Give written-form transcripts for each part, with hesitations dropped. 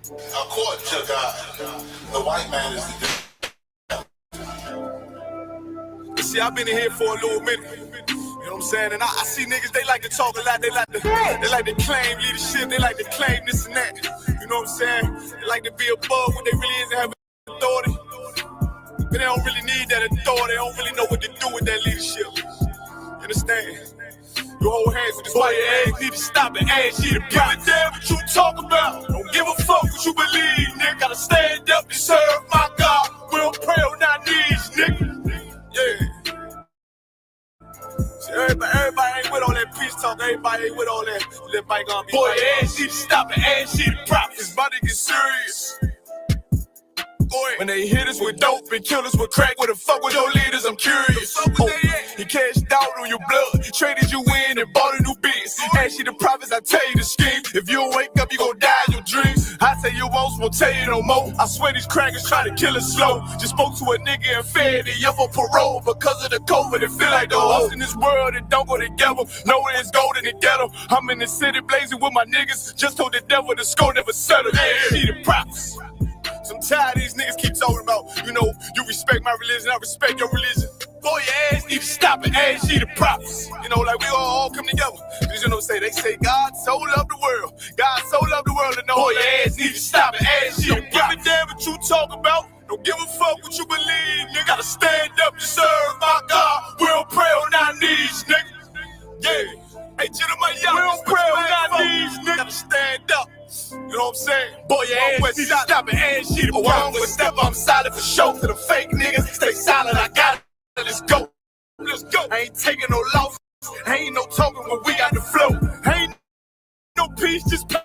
According to God, the white man is the devil. See, I've been in here for a little minute. You know what I'm saying? And I see niggas, they like to talk a lot. They like to claim leadership. They like to claim this and that. You know what I'm saying? They like to be above what they really is and have authority. But they don't really need that authority. They don't really know what to do with that leadership. You understand? You hold hands with this white ass, need to stop and ask you to give a damn what you talk about. Don't give a fuck what you believe, nigga. Gotta stand up and serve my God. We don't pray on our knees, nigga. Yeah. See, everybody ain't with all that peace talk. Everybody ain't with all that. Let bygone be. Boy, your ass need to stop and ask you to prop. It's about to get serious. When they hit us with dope and kill us with crack, where the fuck with your leaders? I'm curious. He cashed out on your blood, traded you in and bought a new biz. Ask you the prophets, I tell you the scheme. If you don't wake up, you gon' die in your dreams. I say you won't tell you no more. I swear these crackers try to kill us slow. Just spoke to a nigga and fed he up on parole because of the COVID. It feel like the host in this world that don't go together. Nowhere is gold in the ghetto. I'm in the city blazing with my niggas. Just told the devil the score never settled. Yeah, see the props. So I'm tired of these niggas keep talking about, you know, you respect my religion, I respect your religion. Boy, your ass need to stop and ask you the props. You know, like we all come together. Because you know what I'm saying? They say God so loved the world. God so loved the world and boy, your ass need to stop and ask you the props. Don't give a damn what you talk about. Don't give a fuck what you believe. You gotta stand up and serve my God. We don't pray on our knees, nigga. Yeah. Hey, Jeremiah, we don't pray on our knees, nigga. Gotta stand up. You know what I'm saying? Boy, your ass need to stop and ask shit. Oh, I'm gonna step, I'm solid for show. To the fake niggas, stay silent, I got it. Let's go. Let's go. I ain't taking no loss. Ain't no talking when we got the flow. Ain't no peace, just play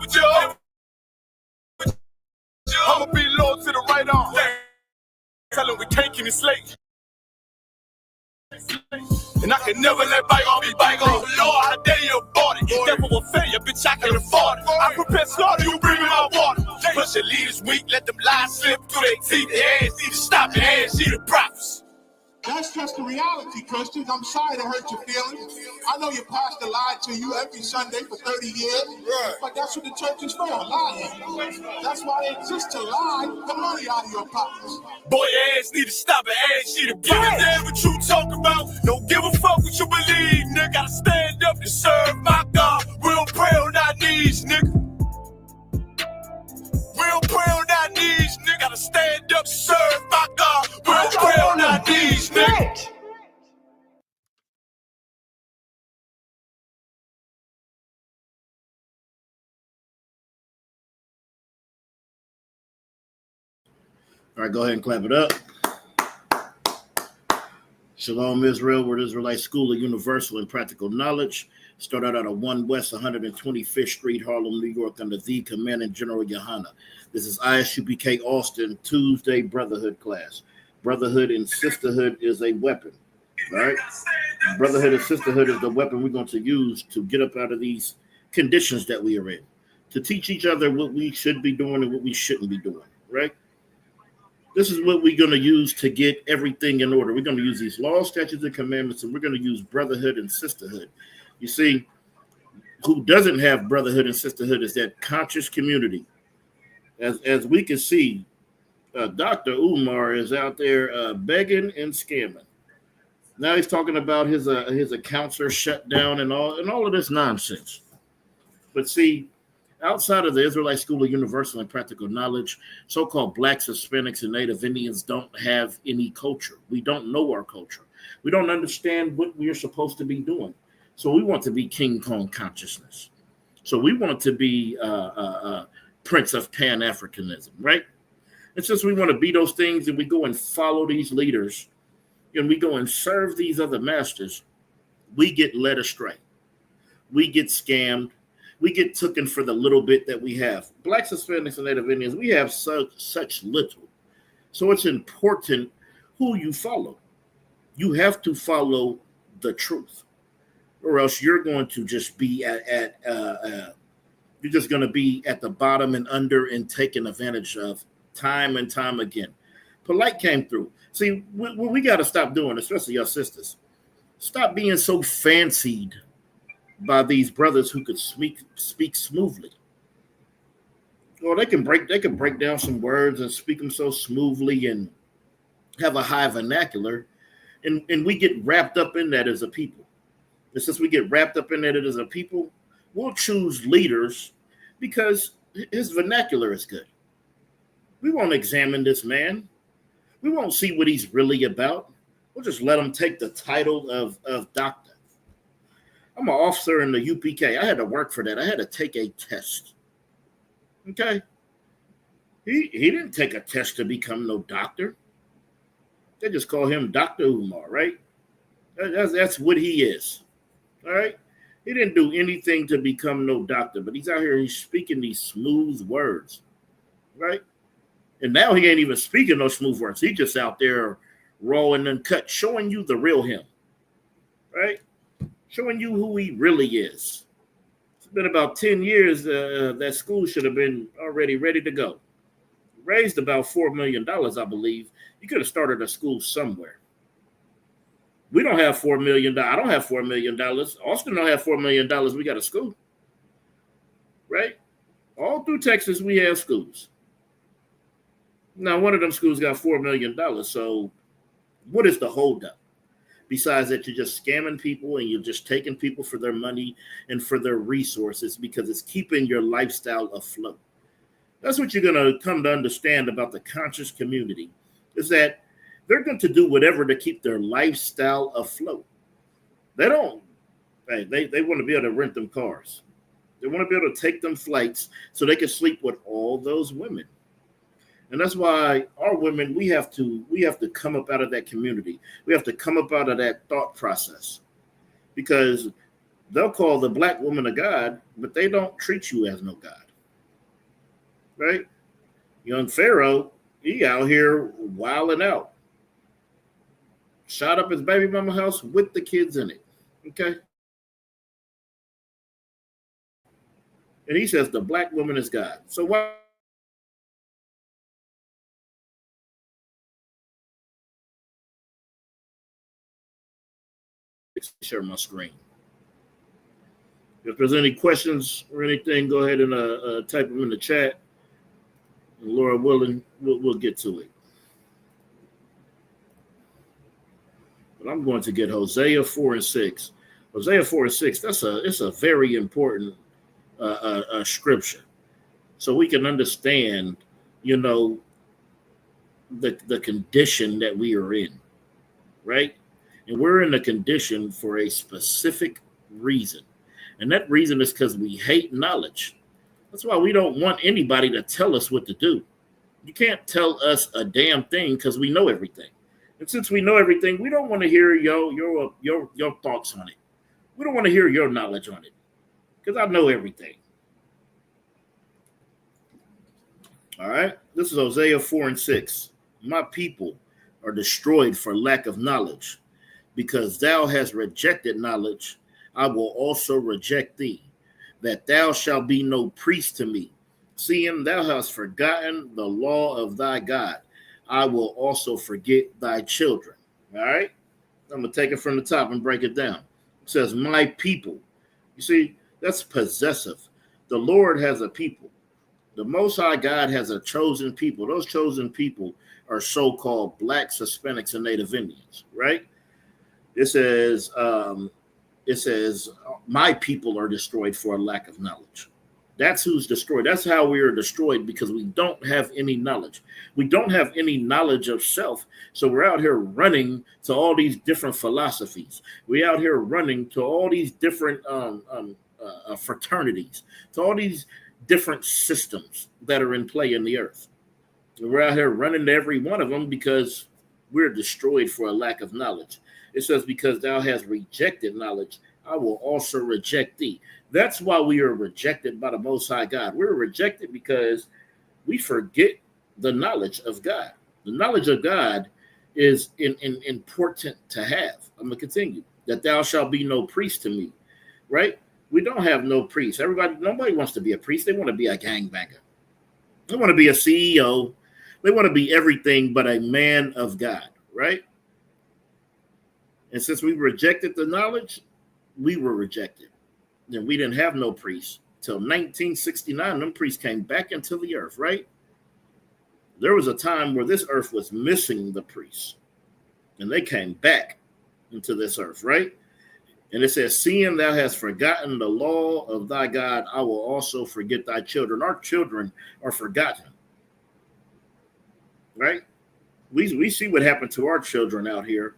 with your. I'ma be loyal to the right arm. Tell him we can't keep it slate. And I can never let bygone be bygone. Lord, how dare you abort it? Devil will fail you, bitch, I can afford it. I prepare slaughter, you bring me my water. Push your leaders weak, let them lies slip through their teeth. Their ass need to stop and ask you the props. That's just the reality, Christians. I'm sorry to hurt your feelings. I know your pastor lied to you every Sunday for 30 years, right. But that's what the church is for, lying. That's why it exists to lie the money out of your pockets. Boy, your ass need to stop and ask you to give a damn what you talk about. Don't give a fuck what you believe, nigga. Gotta stand up and serve my God. We don't pray on our knees, nigga. We don't pray on our knees, nigga. Gotta stand up and serve my God. We don't pray on our knees, nigga. All right, go ahead and clap it up. Shalom, Israel, where the Israelite School of Universal and Practical Knowledge. Started out at 1 West 125th Street, Harlem, New York, under the Commandant General Yohana. This is Isupk Austin Tuesday Brotherhood class. Brotherhood and sisterhood is a weapon. All right? Brotherhood and sisterhood is the weapon we're going to use to get up out of these conditions that we are in, to teach each other what we should be doing and what we shouldn't be doing, right? This is what we're going to use to get everything in order. We're going to use these laws, statutes, and commandments, and we're going to use brotherhood and sisterhood. You see, who doesn't have brotherhood and sisterhood is that conscious community. As we can see, Dr. UMAR is out there begging and scamming. Now he's talking about his accounts are shut down and all of this nonsense. But see, outside of the Israelite School of Universal and Practical Knowledge, so-called Blacks, Hispanics, and Native Indians don't have any culture. We don't know our culture. We don't understand what we are supposed to be doing. So we want to be King Kong consciousness. So we want to be Prince of Pan-Africanism, right? And since we want to be those things and we go and follow these leaders and we go and serve these other masters, we get led astray. We get scammed. We get taken for the little bit that we have. Blacks, Hispanics, and Native Indians, we have such little. So it's important who you follow. You have to follow the truth, or else you're going to just be you're just going to be at the bottom and under and taken advantage of time and time again. Polite came through. See, what we got to stop doing, especially your sisters, Stop being so fancied by these brothers who could speak smoothly. Well, they can break down some words and speak them so smoothly and have a high vernacular, and we get wrapped up in that as a people. And since we get wrapped up in that as a people, we'll choose leaders because his vernacular is good. We won't examine this man. We won't see what he's really about. We'll just let him take the title of doctor. I'm an officer in the UPK. I had to work for that. I had to take a test. Okay? He didn't take a test to become no doctor. They just call him Dr. UMAR, right? That's what he is. All right? He didn't do anything to become no doctor, but he's out here, he's speaking these smooth words, right? And now he ain't even speaking those smooth words. He's just out there raw and uncut, showing you the real him, right? Showing you who he really is. It's been about 10 years that school should have been already ready to go. Raised about $4 million, I believe. You could have started a school somewhere. We don't have $4 million. I don't have $4 million. Austin don't have $4 million. We got a school, right? All through Texas, we have schools. Now, one of them schools got $4 million. So what is the holdup? Besides that, you're just scamming people and you're just taking people for their money and for their resources because it's keeping your lifestyle afloat. That's what you're going to come to understand about the conscious community, is that they're going to do whatever to keep their lifestyle afloat. They want to be able to rent them cars. They want to be able to take them flights so they can sleep with all those women. And that's why our women, we have to come up out of that community. We have to come up out of that thought process, because they'll call the black woman a god, but they don't treat you as no god, right? Young Pharaoh, he out here wilding out. Shot up his baby mama house with the kids in it, okay? And he says the black woman is God. So why? Share my screen. If there's any questions or anything, go ahead and type them in the chat. And Laura willing, we'll get to it. But I'm going to get Hosea 4:6. Hosea 4:6. It's a very important scripture, so we can understand, the condition that we are in, right? And we're in a condition for a specific reason. And that reason is because we hate knowledge. That's why we don't want anybody to tell us what to do. You can't tell us a damn thing because we know everything. And since we know everything, we don't want to hear your thoughts on it. We don't want to hear your knowledge on it because I know everything. All right. This is Hosea 4:6. My people are destroyed for lack of knowledge. Because thou hast rejected knowledge, I will also reject thee, that thou shalt be no priest to me. Seeing thou hast forgotten the law of thy God, I will also forget thy children. All right? I'm going to take it from the top and break it down. It says, my people. You see, that's possessive. The Lord has a people. The Most High God has a chosen people. Those chosen people are so-called Blacks, Hispanics, and Native Indians, right? It says, my people are destroyed for a lack of knowledge. That's who's destroyed. That's how we are destroyed, because we don't have any knowledge. We don't have any knowledge of self. So we're out here running to all these different philosophies. We're out here running to all these different fraternities, to all these different systems that are in play in the earth. And we're out here running to every one of them because we're destroyed for a lack of knowledge. It says, because thou hast rejected knowledge, I will also reject thee. That's why we are rejected by the Most High God. We're rejected because we forget the knowledge of God. The knowledge of God is important to have. I'm going to continue. That thou shalt be no priest to me, right? We don't have no priest. Nobody wants to be a priest. They want to be a gangbanger. They want to be a CEO. They want to be everything but a man of God, right? And since we rejected the knowledge, we were rejected. And we didn't have no priests. Till 1969, them priests came back into the earth, right? There was a time where this earth was missing the priests. And they came back into this earth, right? And it says, seeing thou hast forgotten the law of thy God, I will also forget thy children. Our children are forgotten, right? We see what happened to our children out here.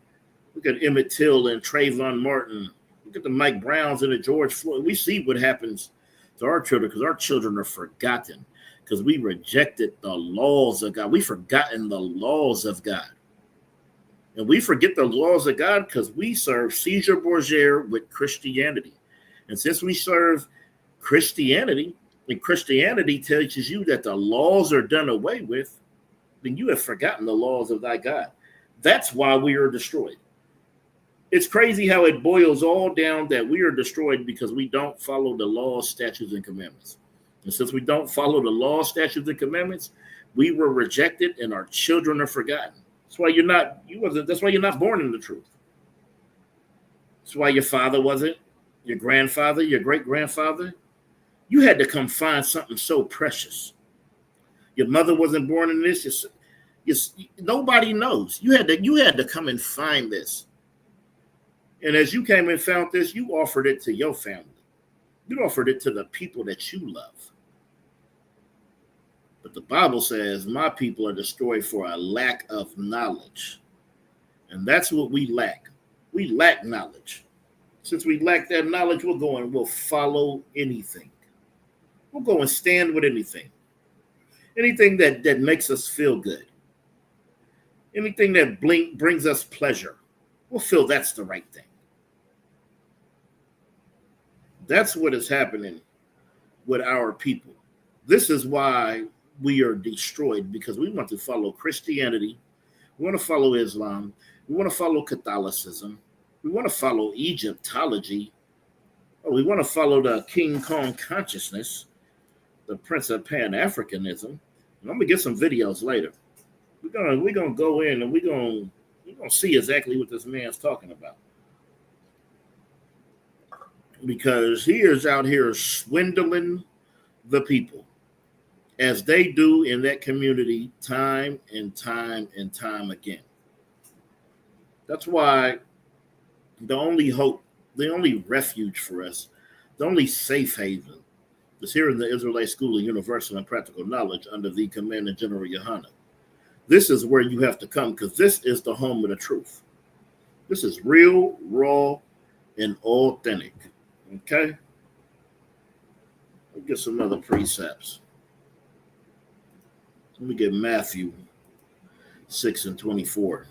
Look at Emmett Till and Trayvon Martin. Look at the Mike Browns and the George Floyd. We see what happens to our children because our children are forgotten because we rejected the laws of God. We've forgotten the laws of God. And we forget the laws of God because we serve Caesar Borgia with Christianity. And since we serve Christianity, and Christianity teaches you that the laws are done away with, then you have forgotten the laws of thy God. That's why we are destroyed. It's crazy how it boils all down that we are destroyed because we don't follow the laws, statutes, and commandments. And since we don't follow the laws, statutes, and commandments, we were rejected and our children are forgotten. That's why that's why you're not born in the truth. That's why your father wasn't, your grandfather, your great-grandfather. You had to come find something so precious. Your mother wasn't born in this. Nobody knows. You had to come and find this. And as you came and found this, you offered it to your family. You offered it to the people that you love. But the Bible says, my people are destroyed for a lack of knowledge. And that's what we lack. We lack knowledge. Since we lack that knowledge, we'll follow anything. We'll go and stand with anything. Anything that makes us feel good. Anything that brings us pleasure. We'll feel that's the right thing. That's what is happening with our people. This is why we are destroyed, because we want to follow Christianity. We want to follow Islam. We want to follow Catholicism. We want to follow Egyptology. We want to follow the King Kong consciousness, the Prince of Pan-Africanism. And I'm going to get some videos later. We're gonna go in and we're gonna see exactly what this man's talking about. Because he is out here swindling the people, as they do in that community time and time and time again. That's why the only hope, the only refuge for us, the only safe haven is here in the Israelite School of Universal and Practical Knowledge under the Commander General Yohana. This is where you have to come because this is the home of the truth. This is real, raw, and authentic. Okay? Let's get some other precepts. Let me get Matthew 6 and 24.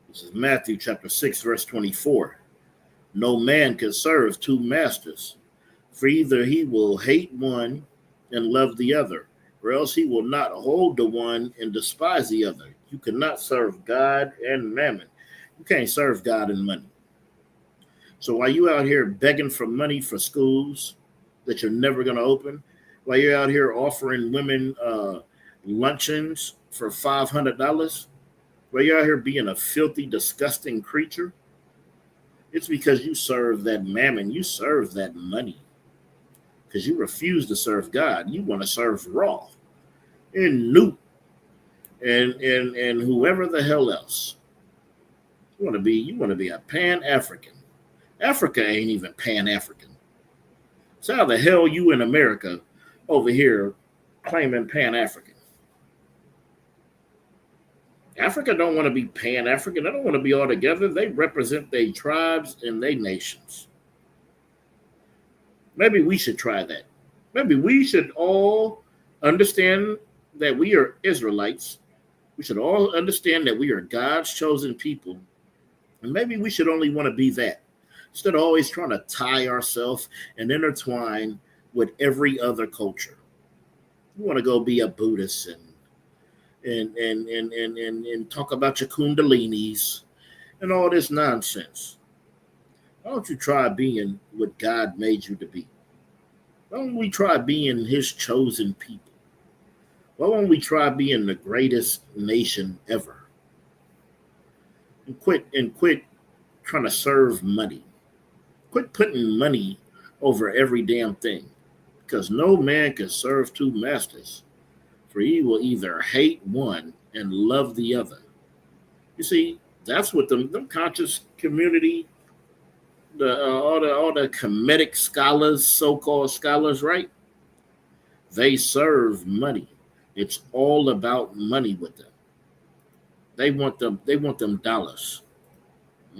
This is Matthew chapter 6, verse 24. No man can serve two masters, for either he will hate one and love the other, or else he will not hold the one and despise the other. You cannot serve God and mammon. You can't serve God and money. So while you out here begging for money for schools that you're never going to open, while you're out here offering women luncheons for $500, while you're out here being a filthy, disgusting creature, it's because you serve that mammon. You serve that money. Because you refuse to serve God. You want to serve Ra and Newt and whoever the hell else. You want to be a Pan-African. Africa ain't even Pan-African. So how the hell you in America over here claiming Pan-African? Africa don't want to be Pan-African. They don't want to be all together. They represent their tribes and their nations. Maybe we should try that. Maybe we should all understand that we are Israelites. We should all understand that we are God's chosen people. And maybe we should only want to be that, instead of always trying to tie ourselves and intertwine with every other culture. You want to go be a Buddhist and talk about your kundalinis and all this nonsense. Why don't you try being what God made you to be? Why don't we try being his chosen people? Why don't we try being the greatest nation ever? And quit trying to serve money. Quit putting money over every damn thing. Because no man can serve two masters. For he will either hate one and love the other. You see, that's what them conscious community, all the Kemetic scholars, so-called scholars, right? They serve money. It's all about money with them. They want them dollars.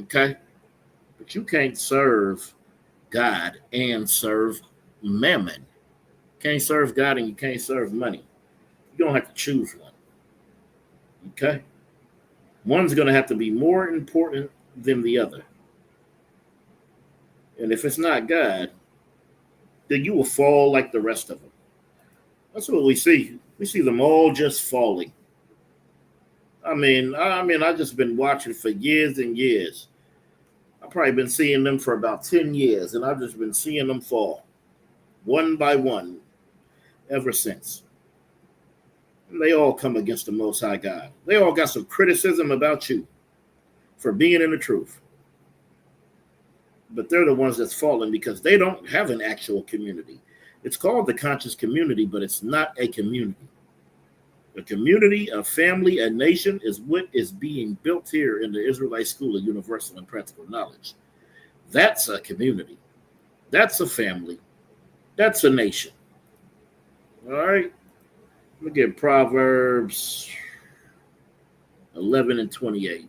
Okay? But you can't serve God and serve mammon. You can't serve God and you can't serve money. You don't have to choose one. Okay? One's going to have to be more important than the other. And if it's not God, then you will fall like the rest of them. That's what we see. We see them all just falling. I just been watching for years and years. I've probably been seeing them for about 10 years, and I've just been seeing them fall one by one ever since. And they all come against the Most High God. They all got some criticism about you for being in the truth. But they're the ones that's falling because they don't have an actual community. It's called the conscious community, but it's not a community. A community, a family, a nation is what is being built here in the Israelite School of Universal and Practical Knowledge. That's a community. That's a family. That's a nation. All right? Let me get Proverbs 11 and 28.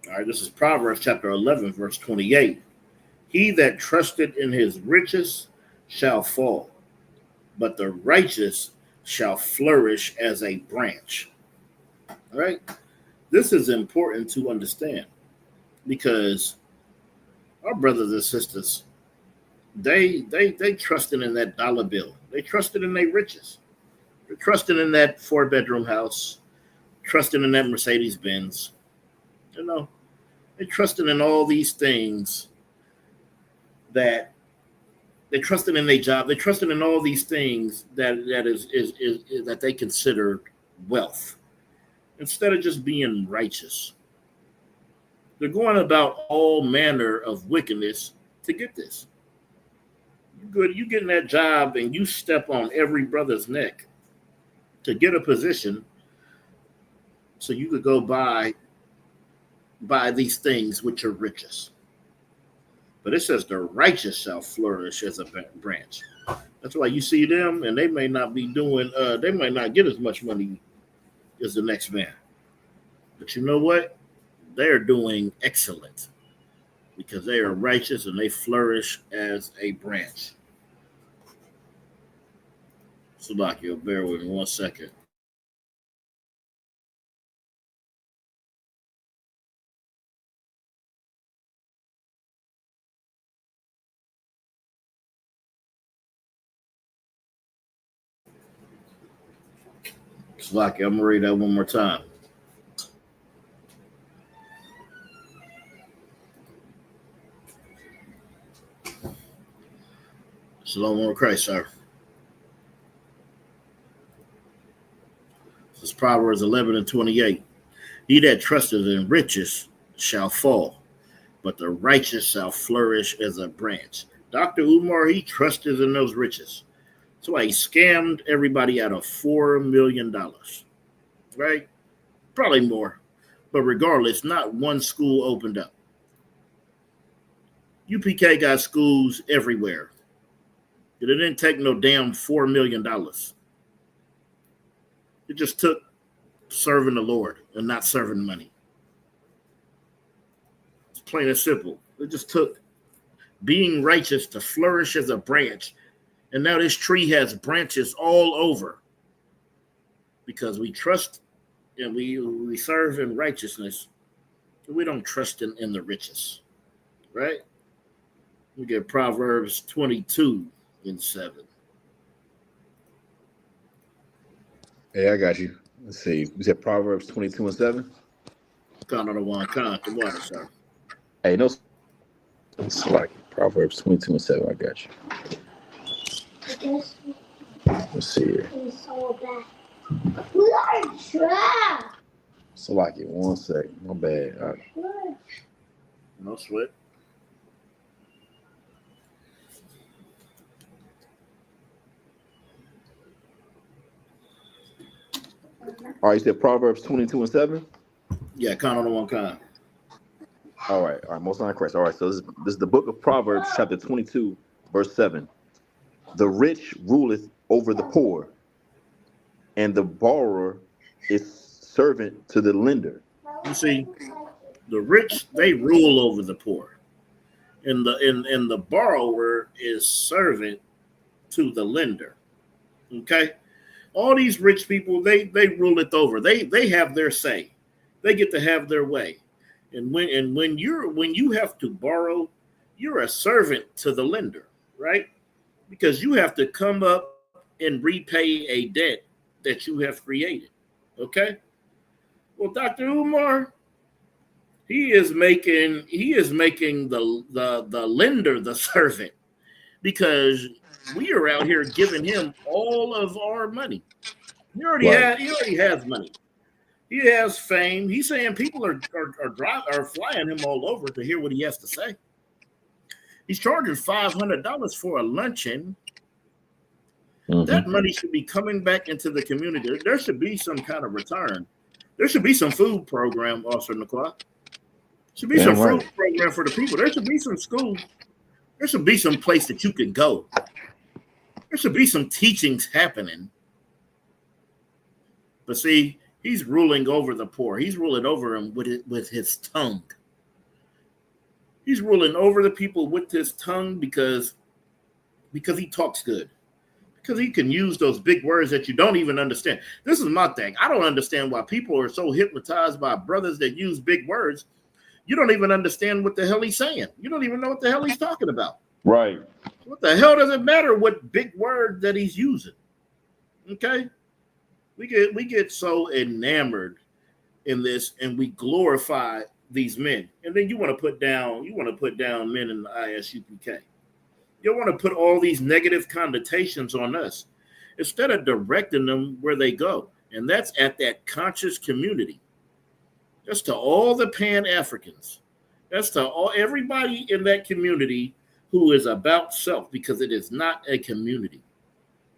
All right, this is Proverbs chapter 11, verse 28. He that trusted in his riches shall fall, but the righteous shall flourish as a branch. All right? This is important to understand because our brothers and sisters, they trusted in that dollar bill. They trusted in their riches. They're trusting in that 4-bedroom house, trusting in that Mercedes Benz. You know, they're trusting in all these things that they're trusting in their job. They're trusting in all these things that is that they consider wealth instead of just being righteous. They're going about all manner of wickedness to get this. You get in that job and you step on every brother's neck to get a position so you could go buy these things which are riches. But it says the righteous shall flourish as a branch. That's why you see them, and they may not be doing, they might not get as much money as the next man. But you know what? They're doing excellent because they are righteous and they flourish as a branch. Salakia, bear with me 1 second. Salakia, I'm going to read that one more time. Shalom on Christ, sir. This is Proverbs 11 and 28. He that trusteth in riches shall fall, but the righteous shall flourish as a branch. Dr. Umar, he trusted in those riches. That's why he scammed everybody out of $4 million, right? Probably more. But regardless, not one school opened up. UPK got schools everywhere. It didn't take no damn $4 million. It just took serving the Lord and not serving money. It's plain and simple. It just took being righteous to flourish as a branch. And now this tree has branches all over because we trust and we serve in righteousness. We don't trust in the riches, right? We get Proverbs 22 and 7. Hey, I got you. Let's see. We said Proverbs 22:7. Count on the one, count the water, sir. Hey, no, it's like Proverbs 22:7. I got you. Let's see here. So like it 1 second. My bad. All right. No sweat. All right, you said Proverbs 22:7. Yeah, count on the one, count. All right, Most High Christ. All right, so this is the book of Proverbs, chapter 22, verse 7. The rich ruleth over the poor, and the borrower is servant to the lender. You see, the rich, they rule over the poor, and the borrower is servant to the lender. Okay, all these rich people, they rule it over. They have their say. They get to have their way. And when you have to borrow, you're a servant to the lender, right? Because you have to come up and repay a debt that you have created. Okay. Well, Dr. UMAR, he is making the lender the servant, because we are out here giving him all of our money. He already has money. He has fame. He's saying people are flying him all over to hear what he has to say. He's charging $500 for a luncheon. Mm-hmm. That money should be coming back into the community. There should be some kind of return. There should be some food program, Officer Naquan. Should be some food program for the people. There should be some school. There should be some place that you can go. There should be some teachings happening. But see, he's ruling over the poor. He's ruling over them with his tongue. He's ruling over the people with his tongue because he talks good. Because he can use those big words that you don't even understand. This is my thing. I don't understand why people are so hypnotized by brothers that use big words. You don't even understand what the hell he's saying. You don't even know what the hell he's talking about. Right. What the hell does it matter what big word that he's using? Okay? We get so enamored in this, and we glorify these men. And then you want to put down men in the Isupk. You want to put all these negative connotations on us instead of directing them where they go. And that's at that conscious community. That's to all the Pan-Africans. That's to everybody in that community who is about self, because it is not a community.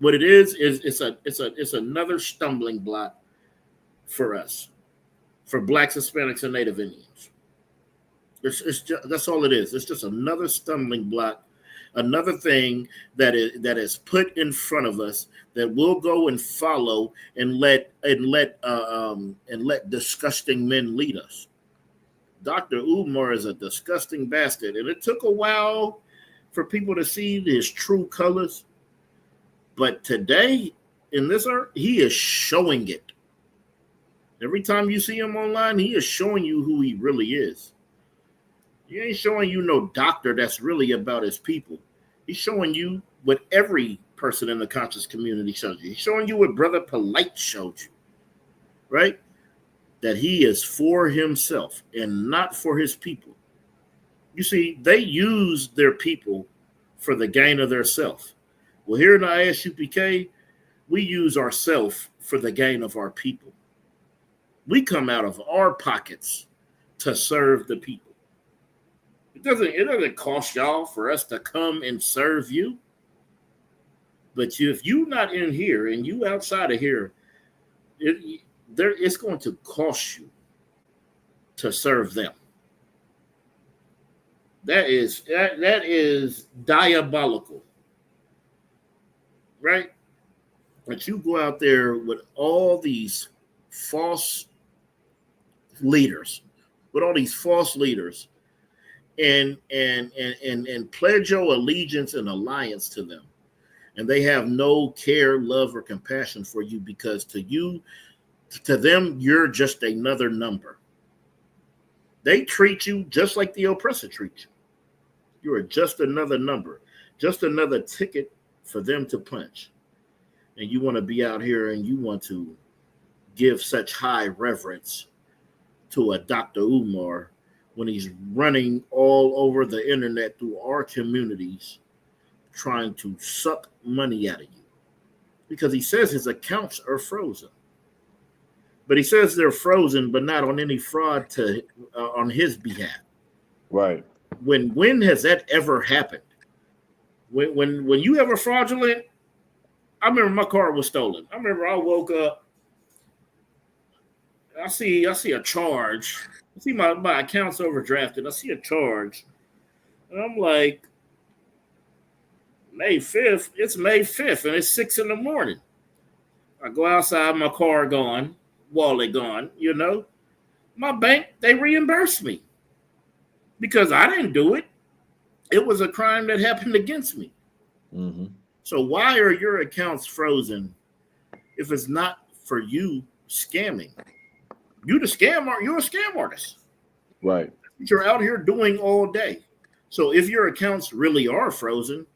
What it is it's another stumbling block for us, for Blacks, Hispanics, and Native Indians. That's all it is. It's just another stumbling block, another thing that is put in front of us that we'll go and follow and let disgusting men lead us. Dr. UMAR is a disgusting bastard, and it took a while for people to see his true colors. But today, in this earth, he is showing it. Every time you see him online, he is showing you who he really is. He ain't showing you no doctor that's really about his people. He's showing you what every person in the conscious community shows you. He's showing you what Brother Polite showed you, right? That he is for himself and not for his people. You see, they use their people for the gain of their self. Well, here in the Isupk, we use ourself for the gain of our people. We come out of our pockets to serve the people. It doesn't cost y'all for us to come and serve you. But if you not in here and you outside of here, it's going to cost you to serve them. That is diabolical, right? But you go out there with all these false leaders, and pledge your allegiance and alliance to them, and they have no care, love, or compassion for you, because to them, you're just another number. They treat you just like the oppressor treats you. You are just another number, just another ticket for them to punch. And you want to be out here and you want to give such high reverence to a Dr. Umar when he's running all over the internet through our communities trying to suck money out of you? Because he says his accounts are frozen. But he says they're frozen, but not on any fraud on his behalf. Right. When has that ever happened? When you have a fraudulent, I remember my car was stolen. I remember I woke up, I see a charge. I see my account's overdrafted. I see a charge. And I'm like, May 5th, it's May 5th, and it's 6 a.m. I go outside, my car gone, wallet gone, My bank, they reimbursed me because I didn't do it. It was a crime that happened against me. Mm-hmm. So why are your accounts frozen if it's not for you scamming? You're a scam artist. Right. You're out here doing all day. So if your accounts really are frozen,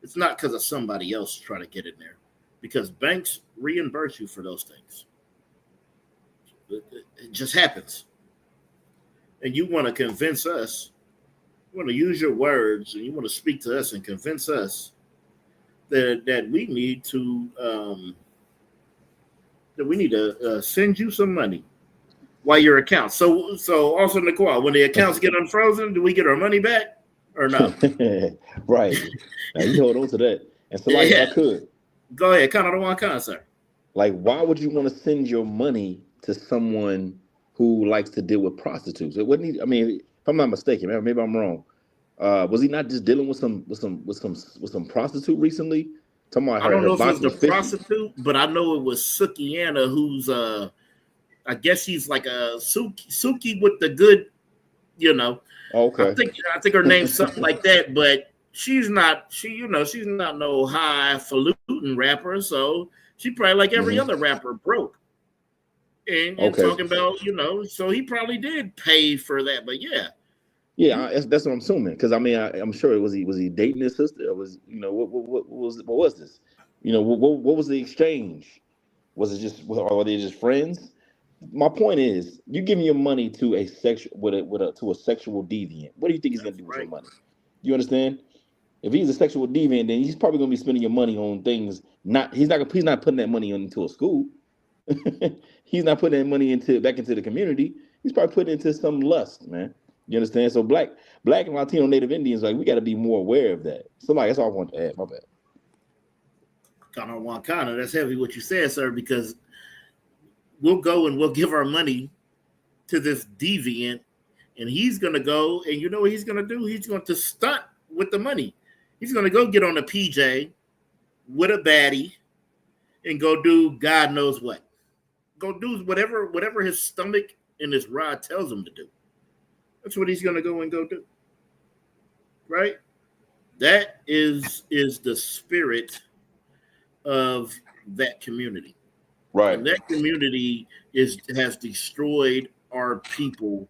it's not because of somebody else trying to get in there, because banks reimburse you for those things. It just happens. And you want to convince us, you want to use your words, and you want to speak to us and convince us that we need to send you some money while your accounts. So also, Nicole, when the accounts get unfrozen, do we get our money back or no? Right. Now you hold on to that. And so, like, if I could go ahead, kind of the one concert. Like, why would you want to send your money to someone who likes to deal with prostitutes? It wouldn't. I mean, if I'm not mistaken, maybe I'm wrong. Was he not just dealing with some prostitute recently? I don't know if it was the prostitute, but I know it was Sukiana, who's I guess she's like a Suki with the good, Okay. I think her name's something like that, but she's not no highfalutin rapper, so she probably like every other rapper broke. And talking about, so he probably did pay for that, but yeah. Yeah, that's what I'm assuming. Because I mean, I'm sure was he dating his sister? Or was what was this? What was the exchange? Was it just, or were they just friends? My point is, you giving your money to a sexual to a sexual deviant. What do you think he's gonna do with your money? You understand? If he's a sexual deviant, then he's probably gonna be spending your money on things. He's not putting that money into a school. He's not putting that money back into the community. He's probably putting it into some lust, man. You understand? So black and Latino Native Indians, like, we got to be more aware of that. That's all I want to add. My bad. Kind of. That's heavy what you said, sir, because we'll go and we'll give our money to this deviant, and he's going to go, and you know what he's going to do? He's going to stunt with the money. He's going to go get on a PJ with a baddie and go do God knows what. Go do whatever his stomach and his rod tells him to do. That's what he's going to go and go do. Right? That is the spirit of that community. Right. And that community has destroyed our people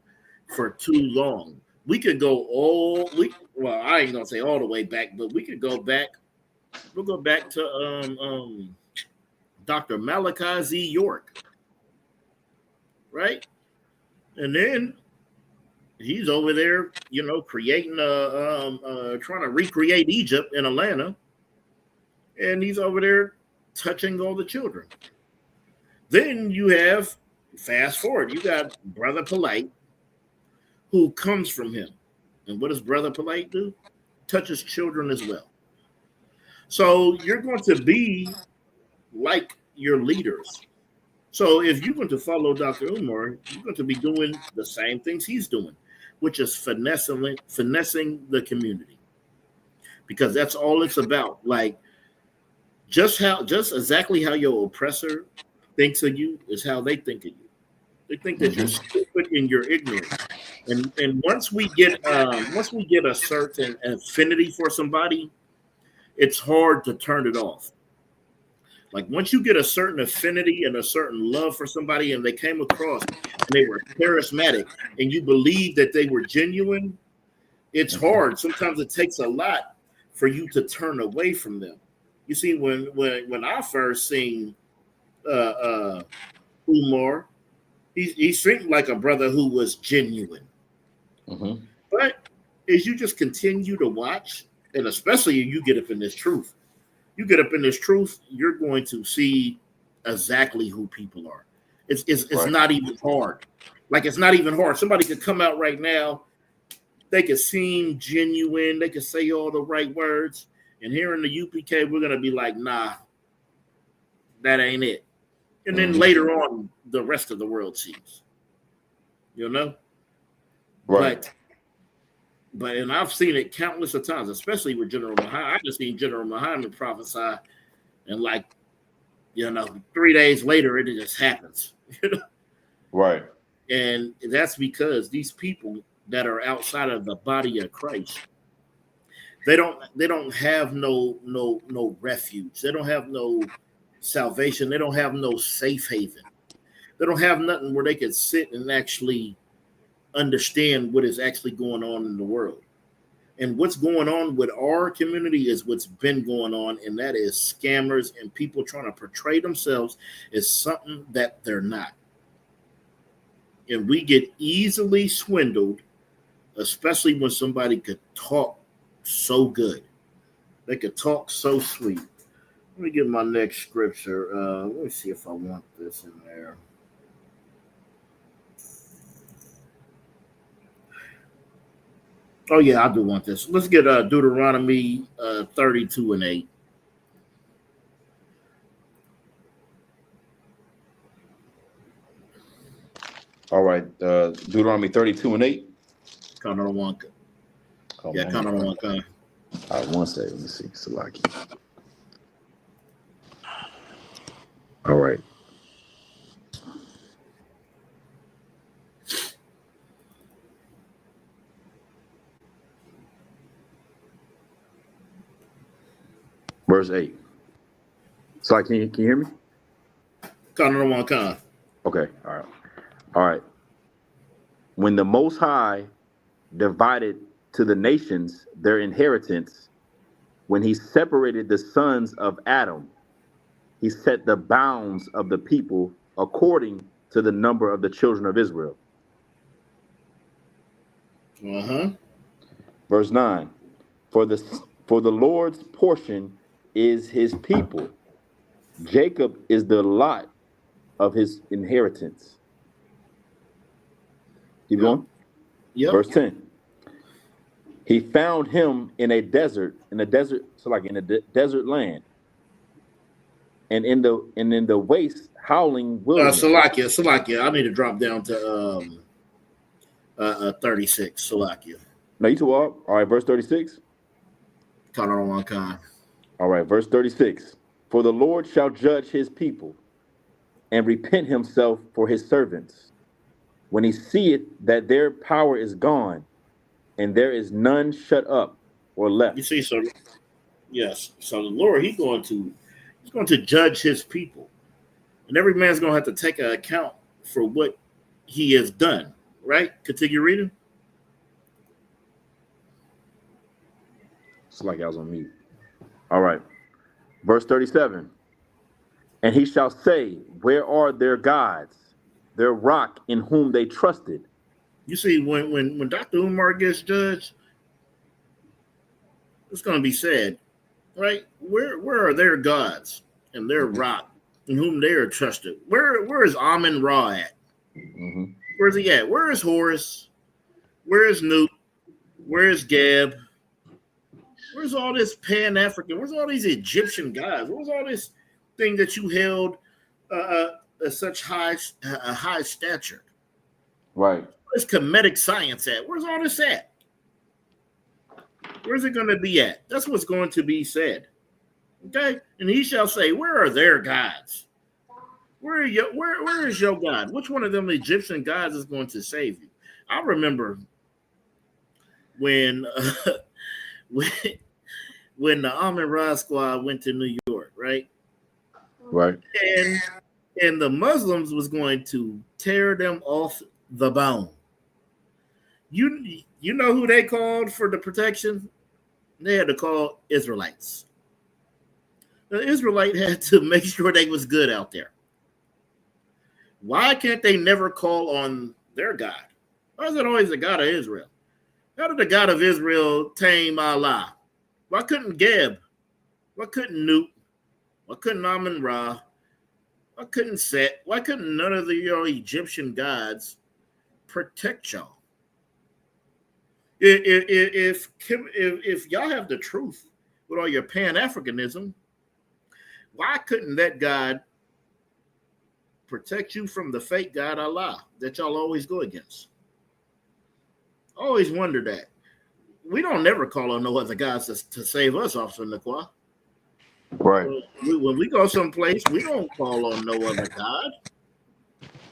for too long. We could go I ain't gonna say all the way back, but we could go back. We'll go back to Dr. Malachi Z. York. Right? And then he's over there, creating trying to recreate Egypt in Atlanta. And he's over there touching all the children. Then you have, fast forward, you got Brother Polite, who comes from him. And what does Brother Polite do? Touches children as well. So you're going to be like your leaders. So if you're going to follow Dr. Umar, you're going to be doing the same things he's doing, which is finessing the community. Because that's all it's about. Like, just exactly how your oppressor thinks of you is how they think of you. They think that you're stupid and you're ignorant. And once we get a certain affinity for somebody, it's hard to turn it off. Like, once you get a certain affinity and a certain love for somebody, and they came across and they were charismatic, and you believe that they were genuine, it's hard. Sometimes it takes a lot for you to turn away from them. You see, when I first seen UMAR. He seemed like a brother who was genuine. Mm-hmm. But as you just continue to watch, and especially if you get up in this truth, you're going to see exactly who people are. It's Right. not even hard. Like, it's not even hard. Somebody could come out right now. They could seem genuine. They could say all the right words. And here in the UPK, we're going to be like, nah, that ain't it. And then later on, the rest of the world sees. You know? Right. But and I've seen it countless of times, especially with General Muhammad. I just seen General Muhammad prophesy, and 3 days later, it just happens. Right. And that's because these people that are outside of the body of Christ, they don't have no refuge. They don't have no salvation. They don't have no safe haven. They don't have nothing where they can sit and actually understand what is actually going on in the world. And what's going on with our community is what's been going on, and that is scammers and people trying to portray themselves as something that they're not. And we get easily swindled, especially when somebody could talk so good. They could talk so sweet. Let me get my next scripture. Let me see if I want this in there. Oh, yeah, I do want this. Let's get Deuteronomy 32 and 8. All right. Deuteronomy 32 and 8. Kanawanka. Yeah, Kanawanka. All right, one second. Let me see. Salaki. All right. Verse 8. So can you hear me? Kanawanka. Okay. All right. All right. When the Most High divided to the nations their inheritance, when he separated the sons of Adam, he set the bounds of the people according to the number of the children of Israel. Verse 9. For the Lord's portion is his people. Jacob is the lot of his inheritance. Keep going. Yep. Verse 10. He found him in a desert, so like in a desert land, and in the waste howling wilderness. Salakia. I need to drop down to 36. Salakia. No, you two up. All right, verse 36. Kanawanka. All right, verse 36. For the Lord shall judge his people and repent himself for his servants, when he seeth that their power is gone, and there is none shut up or left. You see, so yes. So the Lord, he's going to judge his people. And every man's going to have to take an account for what he has done. Right? Continue reading. It's like I was on mute. All right. Verse 37. And he shall say, where are their gods, their rock in whom they trusted? You see, when Dr. Umar gets judged, it's going to be said, right? Where are their gods and their rock in whom they are trusted? Where is Amun Ra at? Where's he at? Where is Horus? Where is Nuke? Where is Geb? Where's all this Pan-African? Where's all these Egyptian gods? Where's all this thing that you held such high stature? Right. Where's Kemetic science at? Where's all this at? Where's it going to be at? That's what's going to be said. Okay? And he shall say, where are their gods? Where is your God? Which one of them Egyptian gods is going to save you? I remember when the Amun Ra squad went to New York, right? Right. And the Muslims was going to tear them off the bone. You know who they called for the protection? They had to call Israelites. The Israelite had to make sure they was good out there. Why can't they never call on their God? Why is it always the God of Israel? How did the God of Israel tame Allah? Why couldn't Geb? Why couldn't Nut? Why couldn't Amun Ra? Why couldn't Set? Why couldn't none of your Egyptian gods protect y'all? If y'all have the truth with all your Pan-Africanism, why couldn't that God protect you from the fake God Allah that y'all always go against? I always wonder that. We don't never call on no other gods to save us, Officer Nakwa. Right. When we go someplace, we don't call on no other God.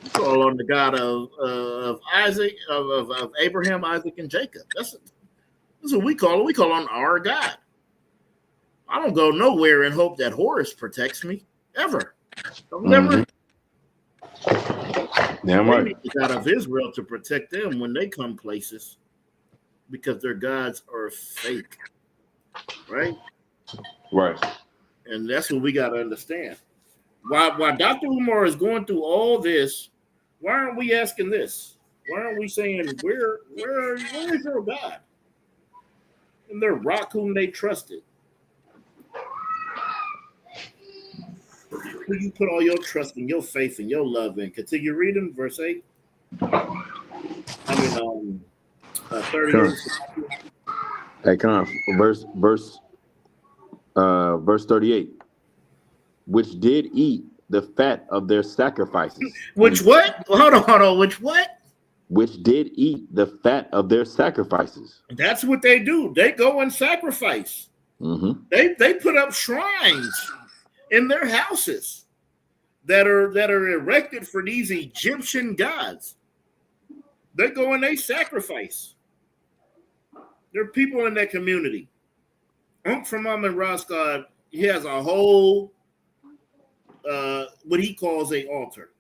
We call on the God of Isaac, of Abraham, Isaac, and Jacob. That's what we call it. We call on our God. I don't go nowhere and hope that Horus protects me ever. Don't never. Damn They right. need the God of Israel to protect them when they come places because their gods are fake, right? Right. And that's what we got to understand. Why Dr. Umar is going through all this, why aren't we asking this? Why aren't we saying, where is your God? And their rock whom they trusted. Who you put all your trust and your faith and your love in. Continue reading, verse 8. 38. Hey, verse 38. Which did eat the fat of their sacrifices. Which what? Hold on. Which what? Which did eat the fat of their sacrifices. That's what they do. They go and sacrifice. Mm-hmm. They put up shrines in their houses that are erected for these Egyptian gods. They go and they sacrifice. There are people in that community. From Amun Ra's God, he has a whole what he calls a altar.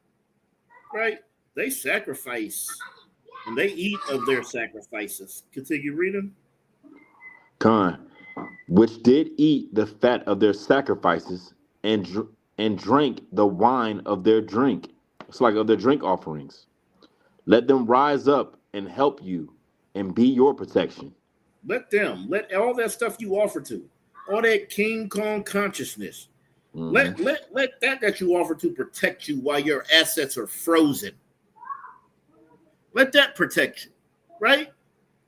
Right? They sacrifice and they eat of their sacrifices. Continue reading. Khan, which did eat the fat of their sacrifices and drank the wine of their drink. It's like of their drink offerings. Let them rise up and help you and be your protection. Let all that stuff you offer to, all that King Kong consciousness, Mm-hmm. let that you offer to protect you while your assets are frozen. Let that protect you, right?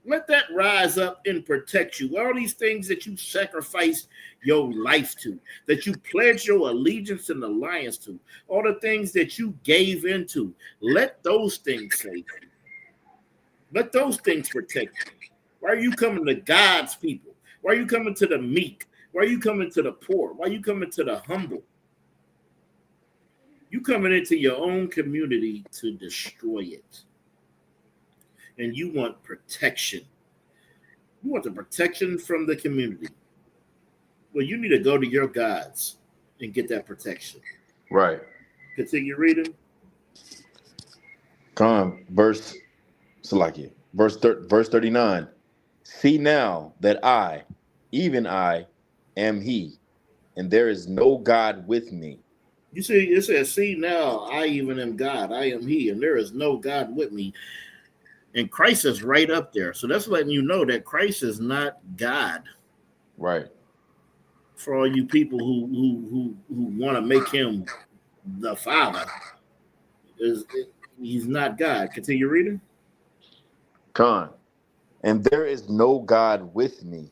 Let that rise up and protect you. All these things that you sacrifice your life to, that you pledge your allegiance and alliance to, all the things that you gave into, let those things save you. Let those things protect you. Why are you coming to God's people? Why are you coming to the meek? Why are you coming to the poor? Why are you coming to the humble? You coming into your own community to destroy it. And you want protection. You want the protection from the community. Well, you need to go to your gods and get that protection. Right. Continue reading. Khan, verse 39. See now that I, even I, am he, and there is no God with me. You see, it says, see now, I even am God. I am he, and there is no God with me. And Christ is right up there. So that's letting you know that Christ is not God. Right. For all you people who want to make him the Father, he's not God. Continue reading. Khan, and there is no God with me.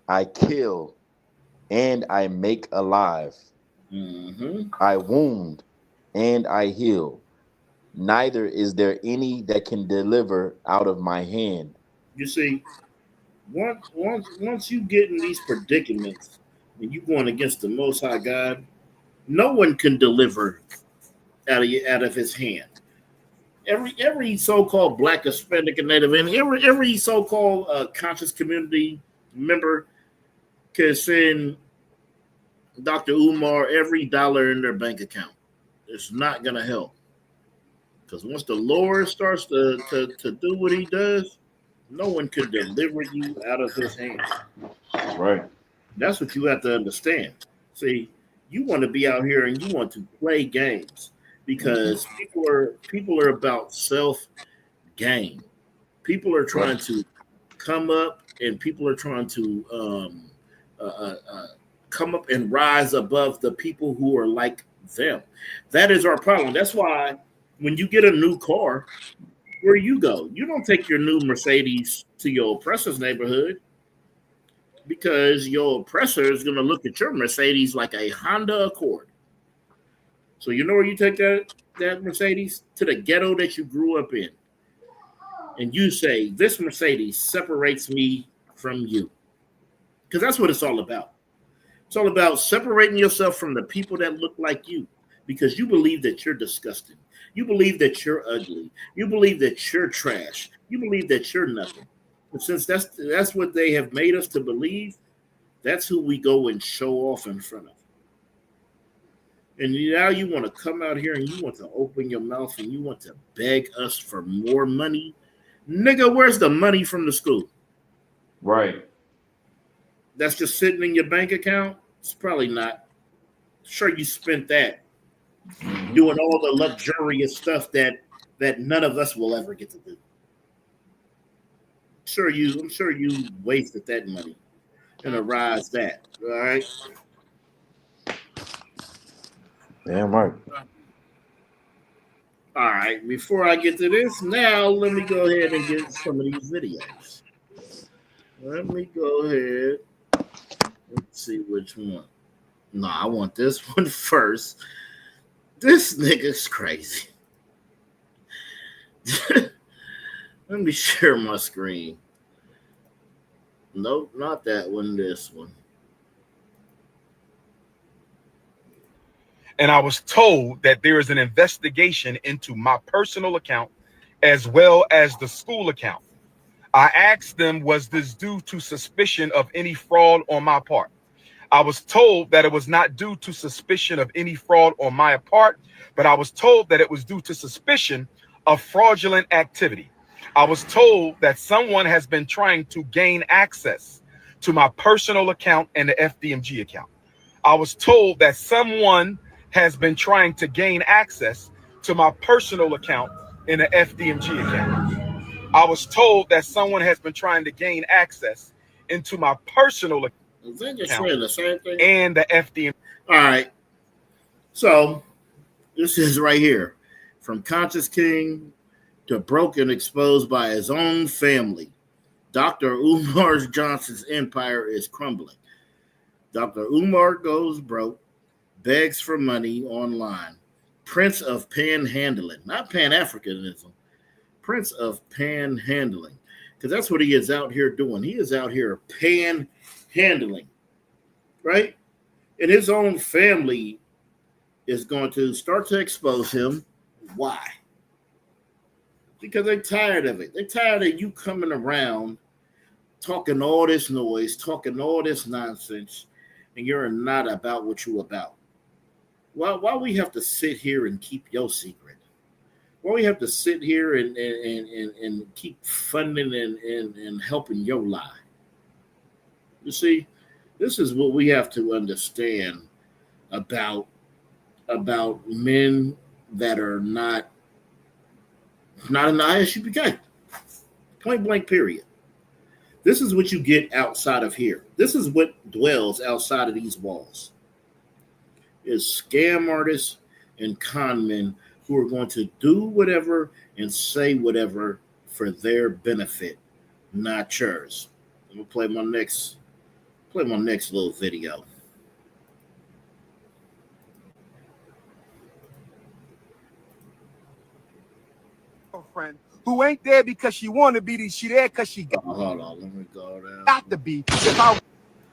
I kill and I make alive. Mm-hmm. I wound and I heal. Neither is there any that can deliver out of my hand. You see, once you get in these predicaments and you going against the Most High God, no one can deliver out of his hand. Every so-called Black, Hispanic, and Native, and every so-called conscious community member can send Dr. Umar every dollar in their bank account. It's not going to help. Because once the Lord starts to do what he does, no one can deliver you out of his hands. Right. That's what you have to understand. See, you want to be out here and you want to play games because people are about self gain. People are trying to come up, and people are trying to come up and rise above the people who are like them. That is our problem. That's why when you get a new car, where you go, you don't take your new Mercedes to your oppressor's neighborhood, because your oppressor is going to look at your Mercedes like a Honda Accord. So you know where you take that Mercedes? To the ghetto that you grew up in. And you say, this Mercedes separates me from you. Because that's what it's all about. It's all about separating yourself from the people that look like you, because you believe that you're disgusting. You believe that you're ugly. You believe that you're trash. You believe that you're nothing. But since that's what they have made us to believe, that's who we go and show off in front of. And now you want to come out here and you want to open your mouth and you want to beg us for more money. Nigga, where's the money from the school? Right. That's just sitting in your bank account? It's probably not. Sure, you spent that doing all the luxurious stuff that none of us will ever get to do. I'm sure you wasted that money and arise that. All right. Damn right. All right. Before I get to this, now let me go ahead and get some of these videos. Let me go ahead. Let's see which one. No, I want this one first. This nigga's crazy. Let me share my screen. Nope, not that one, this one. And I was told that there is an investigation into my personal account as well as the school account. I asked them, was this due to suspicion of any fraud on my part? I was told that it was not due to suspicion of any fraud on my part, but I was told that it was due to suspicion of fraudulent activity. I was told that someone has been trying to gain access to my personal account and the FDMG account. I was told that someone has been trying to gain access to my personal account and the FDMG account. I was told that someone has been trying to gain access into my personal account the same thing? And the FDMG. All right. So this is right here. From Conscious King to broken, exposed by his own family. Dr. Umar Johnson's empire is crumbling. Dr. Umar goes broke, begs for money online. Prince of panhandling, not Pan-Africanism. Prince of panhandling, because that's what he is out here doing. He is out here panhandling, right? And his own family is going to start to expose him. Why? Because they're tired of it. They're tired of you coming around talking all this noise, talking all this nonsense, and you're not about what you're about. Why we have to sit here and keep your secret? Why we have to sit here and keep funding and helping your lie? You see, this is what we have to understand about men that are not in the Isupk. Point blank, period. This is what you get outside of here. This is what dwells outside of these walls. Is scam artists and con men who are going to do whatever and say whatever for their benefit, not yours. I'm gonna play my next little video. Friend who ain't there because she want to be, she there because she hold on, let me go down. Got to be. If I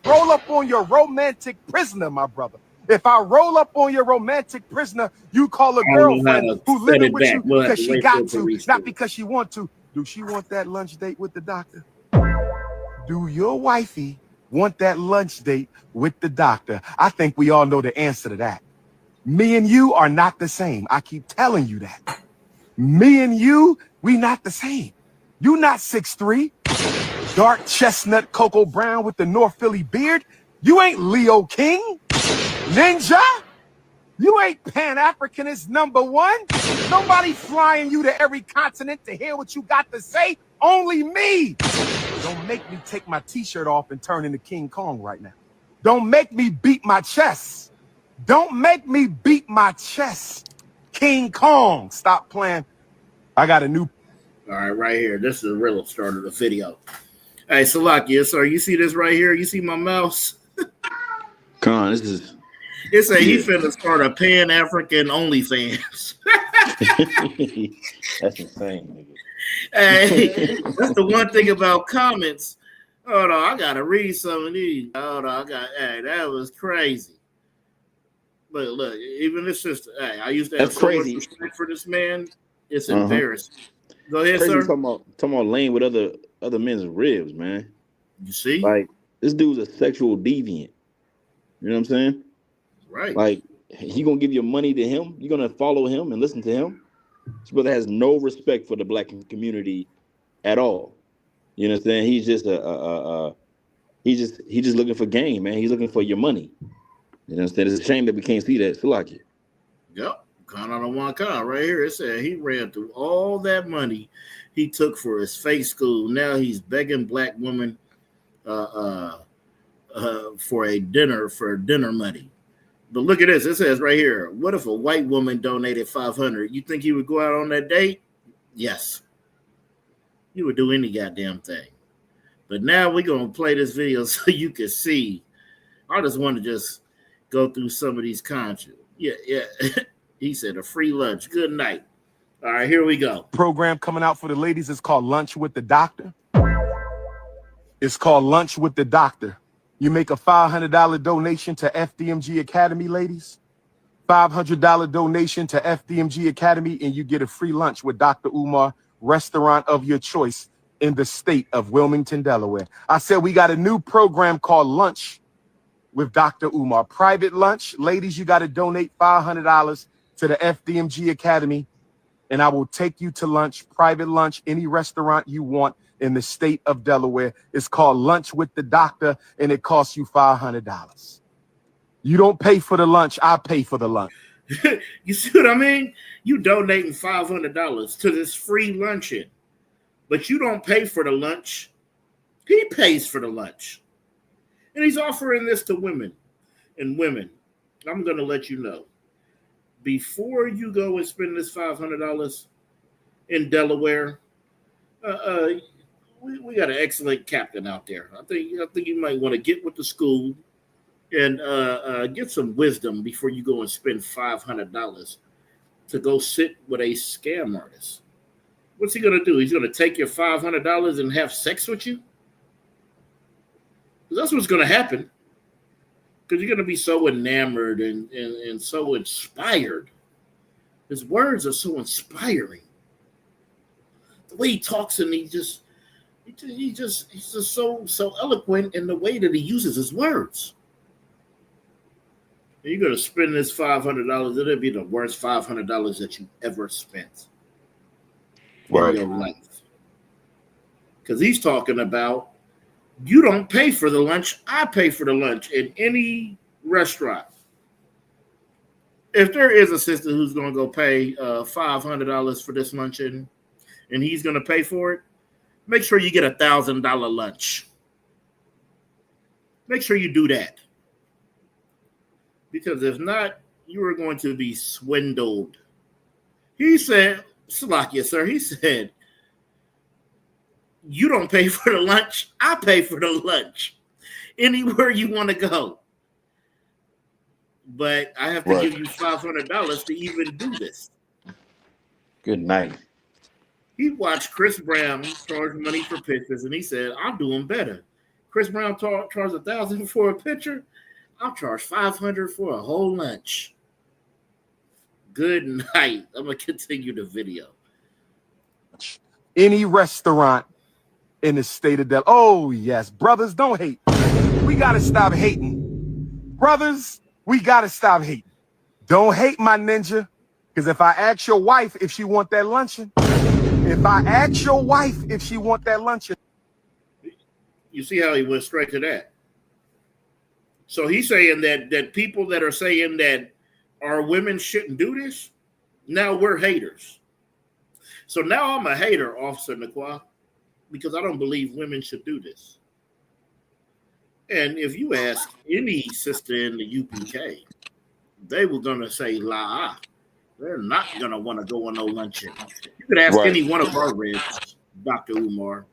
roll up on your romantic prisoner, my brother. If I roll up on your romantic prisoner, you call a girlfriend who living with you because she got to, not because she want to. Do she want that lunch date with the doctor? Do your wifey want that lunch date with the doctor? I think we all know the answer to that. Me and you are not the same. I keep telling you that. Me and you, we not the same. You not 6'3", dark chestnut Cocoa Brown with the North Philly beard. You ain't Leo King, Ninja. You ain't Pan-Africanist number one. Nobody flying you to every continent to hear what you got to say. Only me. Don't make me take my t-shirt off and turn into King Kong right now. Don't make me beat my chest. Don't make me beat my chest. King Kong. Stop playing. I got a new. All right, right here. This is the real start of the video. Hey, Salakia, sir, you see this right here? You see my mouse? Con, this is. It's a he finna start a Pan-African OnlyFans. That's insane, nigga. Hey, that's the one thing about comments. Hold on, I gotta read some of these. Hold on, hey, that was crazy. But look, even this sister, hey, I used to have so much respect for this man. It's embarrassing. Go ahead, crazy, sir. Talking about laying with other men's ribs, man. You see, like this dude's a sexual deviant. You know what I'm saying? Right. Like he gonna give your money to him. You're gonna follow him and listen to him. This brother has no respect for the black community at all. You understand? He's just he's just looking for game, man. He's looking for your money. You understand? It's a shame that we can't see that. Salakia. Yep. Count on one count right here. It said he ran through all that money he took for his fake school. Now he's begging black women for dinner money. But look at this. It says right here, what if a white woman donated $500? You think he would go out on that date? Yes. He would do any goddamn thing. But now we're going to play this video so you can see. I just want to just go through some of these conscious. Yeah. He said a free lunch. Good night. All right, here we go. Program coming out for the ladies is called Lunch with the Doctor. It's called Lunch with the Doctor. You make a $500 donation to FDMG Academy, ladies. $500 donation to FDMG Academy, and you get a free lunch with Dr. UMAR, restaurant of your choice in the state of Wilmington, Delaware. I said we got a new program called Lunch with Dr. UMAR. Private lunch. Ladies, you got to donate $500 to the FDMG Academy, and I will take you to lunch, private lunch, any restaurant you want in the state of Delaware. It's called Lunch with the Doctor, and it costs you $500. You don't pay for the lunch. I pay for the lunch. You see what I mean? You donating $500 to this free luncheon, but you don't pay for the lunch. He pays for the lunch. And he's offering this to women. And women, I'm going to let you know, before you go and spend this $500 in Delaware, we got an excellent captain out there. I think you might want to get with the school and get some wisdom before you go and spend $500 to go sit with a scam artist. What's he going to do? He's going to take your $500 and have sex with you? That's what's going to happen. Because you're going to be so enamored and so inspired. His words are so inspiring. The way he talks, and he's just so eloquent in the way that he uses his words. And you're going to spend this $500. It'll be the worst $500 that you ever spent in your life. Because he's talking about, you don't pay for the lunch. I pay for the lunch in any restaurant. If there is a sister who's going to go pay $500 for this luncheon and he's going to pay for it, make sure you get a $1,000 lunch. Make sure you do that. Because if not, you are going to be swindled. He said, Salakia, sir, he said, you don't pay for the lunch. I pay for the lunch. Anywhere you want to go. But I have to give you $500 to even do this. Good night. He watched Chris Brown charge money for pictures, and he said, I'm doing better. Chris Brown charged $1,000 for a picture. I'll charge $500 for a whole lunch. Good night. I'm going to continue the video. Any restaurant in the state of Delaware. Oh, yes. Brothers, don't hate. We got to stop hating. Brothers, we got to stop hating. Don't hate my ninja. Because if I ask your wife if she want that luncheon, you see how he went straight to that. So he's saying that people that are saying that our women shouldn't do this. Now we're haters. So now I'm a hater, Officer Nakwa, because I don't believe women should do this. And if you ask any sister in the UPK, they were going to say la. They're not going to want to go on no luncheon. You could ask any one of our ribs, Dr. Umar.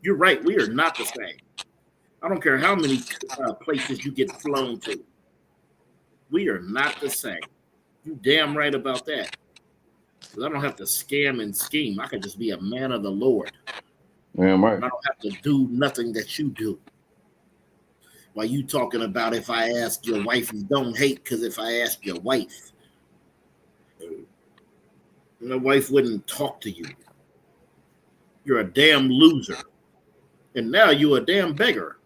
You're right. We are not the same. I don't care how many places you get flown to. We are not the same. You damn right about that. Because I don't have to scam and scheme. I can just be a man of the Lord. Damn right. And I don't have to do nothing that you do. While you talking about if I ask your wife, you don't hate, because if I ask your wife, your wife wouldn't talk to you. You're a damn loser. And now you're a damn beggar.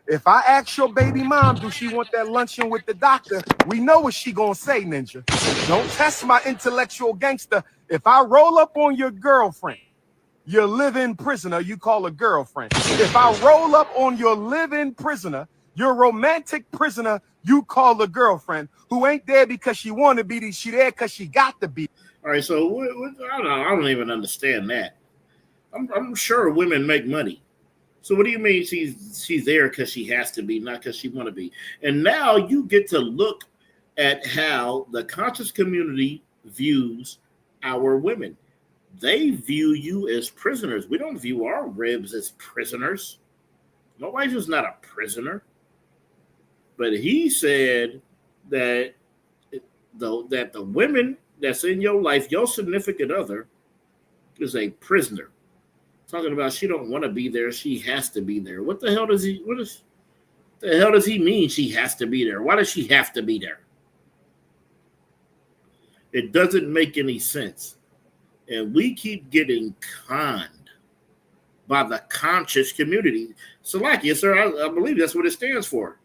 If I ask your baby mom, do she want that luncheon with the doctor? We know what she gonna say, Ninja. Don't test my intellectual gangster. If I roll up on your girlfriend, your live-in prisoner, you call a girlfriend. If I roll up on your live-in prisoner, your romantic prisoner, you call a girlfriend who ain't there because she want to be, she there because she got to be. All right, so I don't even understand that. I'm sure women make money. So what do you mean she's there because she has to be, not because she want to be? And now you get to look at how the conscious community views our women. They view you as prisoners. We don't view our ribs as prisoners. My wife is not a prisoner. But he said that the women that's in your life, your significant other, is a prisoner. Talking about she don't want to be there, she has to be there. What the hell does he mean she has to be there? Why does she have to be there? It doesn't make any sense. And we keep getting conned by the conscious community. Salakia, sir, I believe that's what it stands for.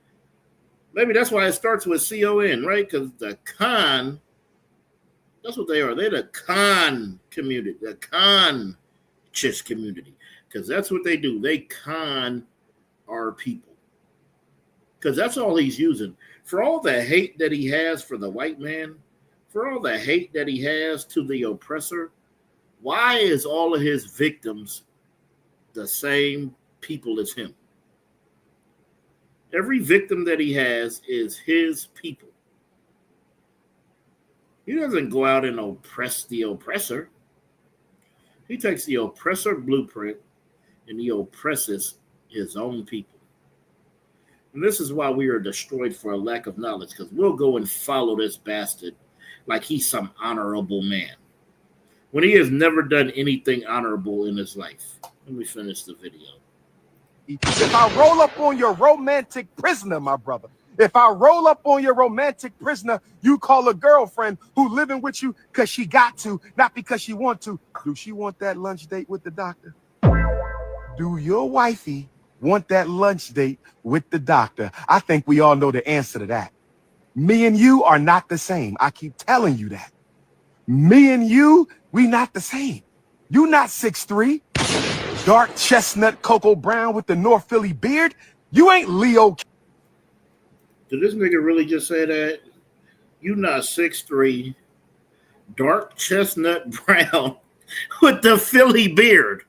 Maybe that's why it starts with CON, right? Because the con, that's what they are. They're the con community, the conscious community. Because that's what they do. They con our people. Because that's all he's using. For all the hate that he has for the white man, for all the hate that he has to the oppressor, why is all of his victims the same people as him? Every victim that he has is his people. He doesn't go out and oppress the oppressor. He takes the oppressor blueprint and he oppresses his own people. And this is why we are destroyed for a lack of knowledge, because we'll go and follow this bastard like he's some honorable man, when he has never done anything honorable in his life. Let me finish the video. If I roll up on your romantic prisoner, my brother, if I roll up on your romantic prisoner, you call a girlfriend who living with you because she got to, not because she want to. Do she want that lunch date with the doctor? Do your wifey want that lunch date with the doctor? I think we all know the answer to that. Me and you are not the same. I keep telling you that. Me and you, we not the same. You not 6'3", dark chestnut cocoa brown with the North Philly beard. You ain't Leo. Did this nigga really just say that? You not 6'3", dark chestnut brown with the Philly beard.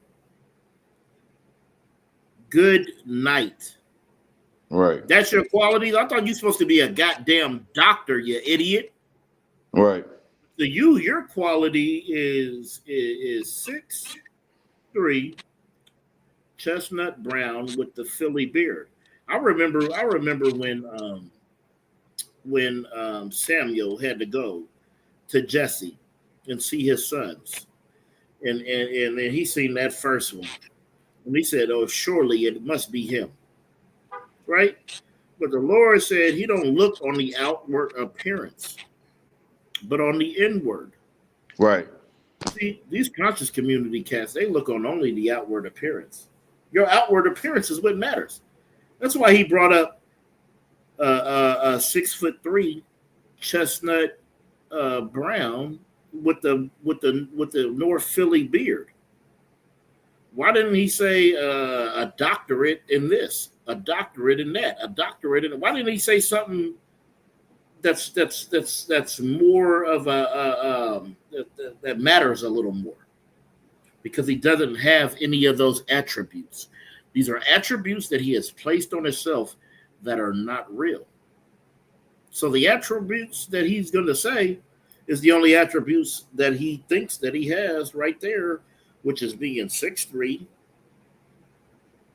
Good night. Right. That's your qualities? I thought you supposed to be a goddamn doctor, you idiot. Right. So your quality is 6'3", chestnut brown with the Philly beard. I remember when Samuel had to go to Jesse and see his sons, and then he seen that first one, and he said, "Oh, surely it must be him," right? But the Lord said He don't look on the outward appearance, but on the inward. Right. See, these conscious community cats, they look on only the outward appearance. Your outward appearance is what matters. That's why He brought up a 6'3" chestnut brown with the North Philly beard. Why didn't he say a doctorate in this, a doctorate in that, a doctorate in? Why didn't he say something that's more of that matters a little more? Because he doesn't have any of those attributes. These are attributes that he has placed on himself that are not real. So the attributes that he's going to say is the only attributes that he thinks that he has right there, which is being 6'3".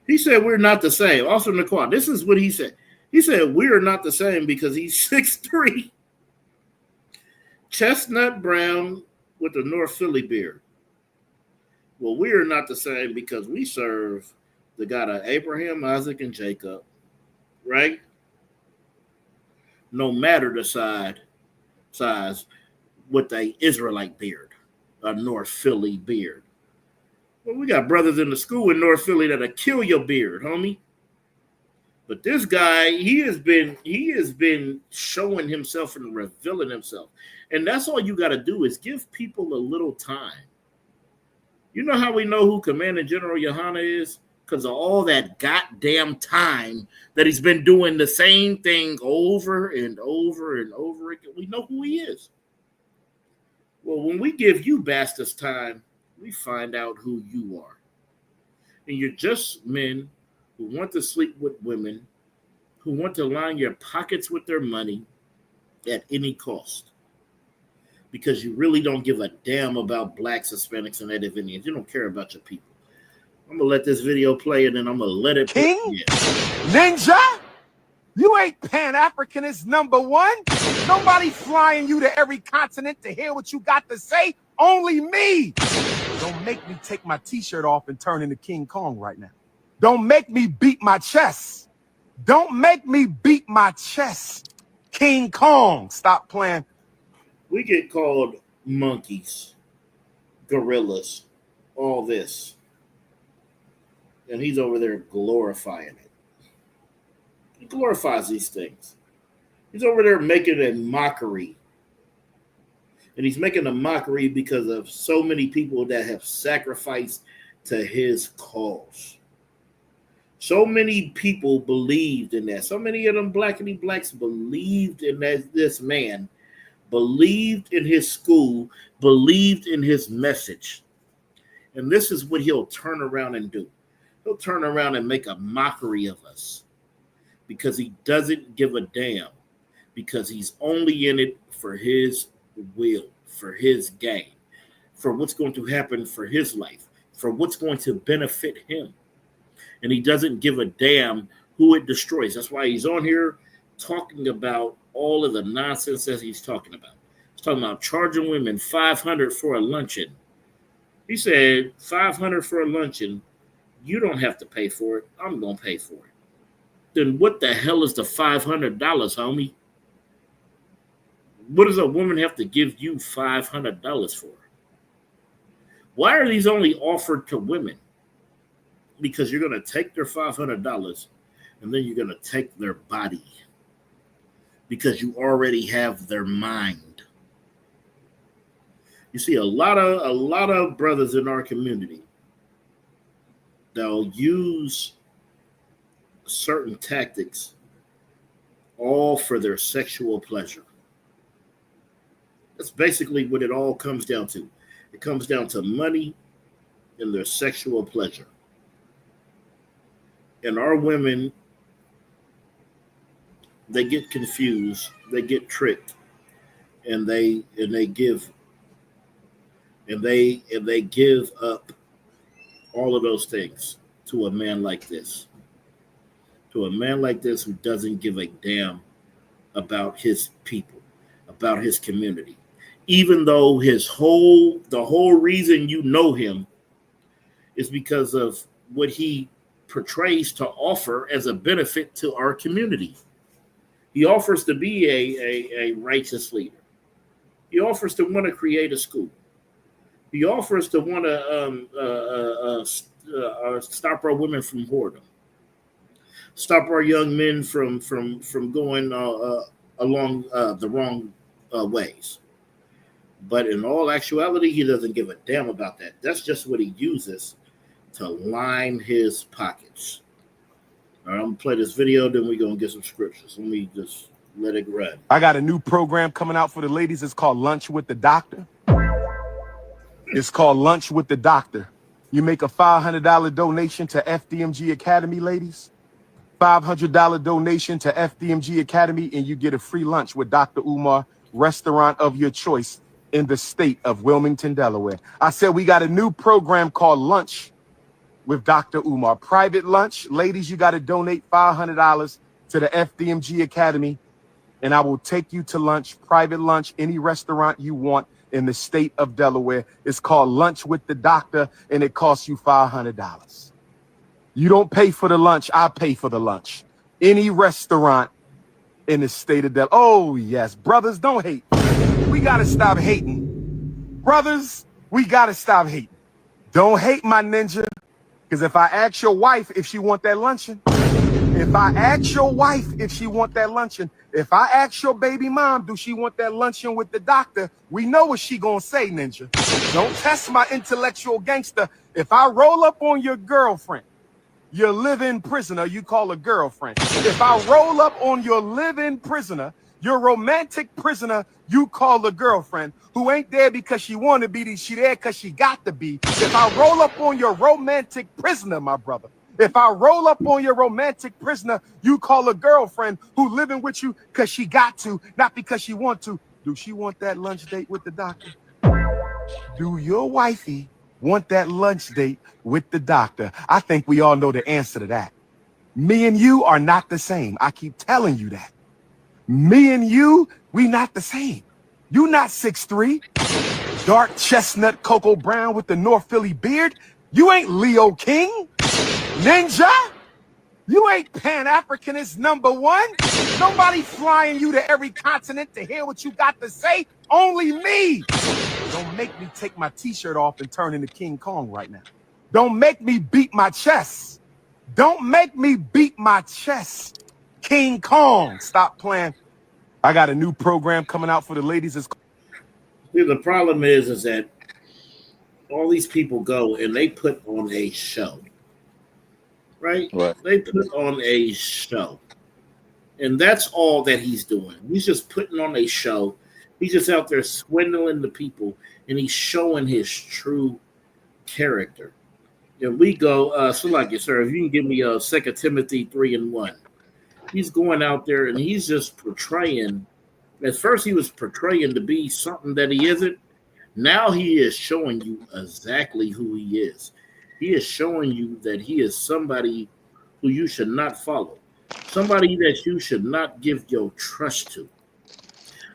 He said we're not the same. Also, Naquan, this is what he said. He said we're not the same because he's 6'3", chestnut brown with a North Philly beard. Well, we are not the same because we serve the God of Abraham, Isaac, and Jacob, right? No matter the size, with a Israelite beard, a North Philly beard. Well, we got brothers in the school in North Philly that'll kill your beard, homie. But this guy, he has been showing himself and revealing himself. And that's all you got to do is give people a little time. You know how we know who Commanding General Yohana is? Because of all that goddamn time that he's been doing the same thing over and over and over again. We know who he is. Well, when we give you bastards time, we find out who you are. And you're just men who want to sleep with women, who want to line your pockets with their money at any cost. Because you really don't give a damn about blacks, Hispanics, and Native Indians. You don't care about your people. I'm going to let this video play, and then I'm going to let it King? Ninja? You ain't Pan-Africanist number one. Nobody flying you to every continent to hear what you got to say. Only me. Don't make me take my t-shirt off and turn into King Kong right now. Don't make me beat my chest. Don't make me beat my chest. King Kong. Stop playing. We get called monkeys, gorillas, all this. And he's over there glorifying it. He glorifies these things. He's over there making a mockery. And he's making a mockery because of so many people that have sacrificed to his cause. So many people believed in that. So many of them blackity blacks believed in this man, believed in his school, believed in his message. And this is what he'll turn around and do. He'll turn around and make a mockery of us because he doesn't give a damn, because he's only in it for his will, for his gain, for what's going to happen for his life, for what's going to benefit him. And he doesn't give a damn who it destroys. That's why he's on here talking about all of the nonsense that he's talking about. He's talking about charging women $500 for a luncheon. He said $500 for a luncheon. You don't have to pay for it. I'm going to pay for it. Then what the hell is the $500, homie? What does a woman have to give you $500 for? Why are these only offered to women? Because you're going to take their $500 and then you're going to take their body because you already have their mind. You see a lot of brothers in our community, they'll use certain tactics all for their sexual pleasure. That's basically what it all comes down to. It comes down to money and their sexual pleasure. And our women, they get confused, they get tricked, and they give up all of those things to a man like this. To a man like this who doesn't give a damn about his people, about his community. Even though the whole reason you know him is because of what he portrays to offer as a benefit to our community. He offers to be a righteous leader. He offers to want to create a school. He offers to want to stop our women from whoredom, stop our young men from going along the wrong ways. But in all actuality, he doesn't give a damn about that. That's just what he uses to line his pockets. All right, I'm gonna play this video, then we're gonna get some scriptures. Let me just let it run. I got a new program coming out for the ladies. It's called Lunch with the Doctor. It's called Lunch with the Doctor. You make a $500 donation to FDMG Academy, ladies. $500 donation to FDMG Academy, and you get a free lunch with Dr. Umar, restaurant of your choice in the state of Wilmington, Delaware. I said we got a new program called Lunch with Dr. Umar. Private lunch. Ladies, you got to donate $500 to the FDMG Academy, and I will take you to lunch, private lunch, any restaurant you want in the state of Delaware. It's called Lunch with the Doctor, and it costs you $500. You don't pay for the lunch. I pay for the lunch. Any restaurant in the state of Delaware. Oh, yes. Brothers, don't hate. We got to stop hating. Brothers, we got to stop hating. Don't hate my ninja, because if I ask your wife if she want that luncheon, if I ask your wife if she want that luncheon, if I ask your baby mom, do she want that luncheon with the doctor, we know what she gonna say, ninja. Don't test my intellectual gangster. If I roll up on your girlfriend, your live-in prisoner, you call a girlfriend. If I roll up on your live-in prisoner, your romantic prisoner, you call a girlfriend, who ain't there because she want to be, she there because she got to be. If I roll up on your romantic prisoner, my brother, if I roll up on your romantic prisoner, you call a girlfriend who living with you because she got to, not because she want to. Do she want that lunch date with the doctor? Do your wifey want that lunch date with the doctor? I think we all know the answer to that. Me and you are not the same. I keep telling you that. Me and you, we not the same. You not 6'3", dark chestnut cocoa brown with the North Philly beard. You ain't Leo King. Ninja, you ain't Pan-Africanist #1. Nobody flying you to every continent to hear what you got to say. Only me. Don't make me take my t-shirt off and turn into King Kong right now. Don't make me beat my chest. Don't make me beat my chest. King Kong, stop playing. I got a new program coming out for the ladies. See, the problem is that all these people go and they put on a show. Right? They put on a show. And that's all that he's doing. He's just putting on a show. He's just out there swindling the people, and he's showing his true character. And we go, so like you, sir, if you can give me 2 Timothy 3:1. He's going out there and he's just portraying. At first, he was portraying to be something that he isn't. Now he is showing you exactly who he is. He is showing you that he is somebody who you should not follow, somebody that you should not give your trust to,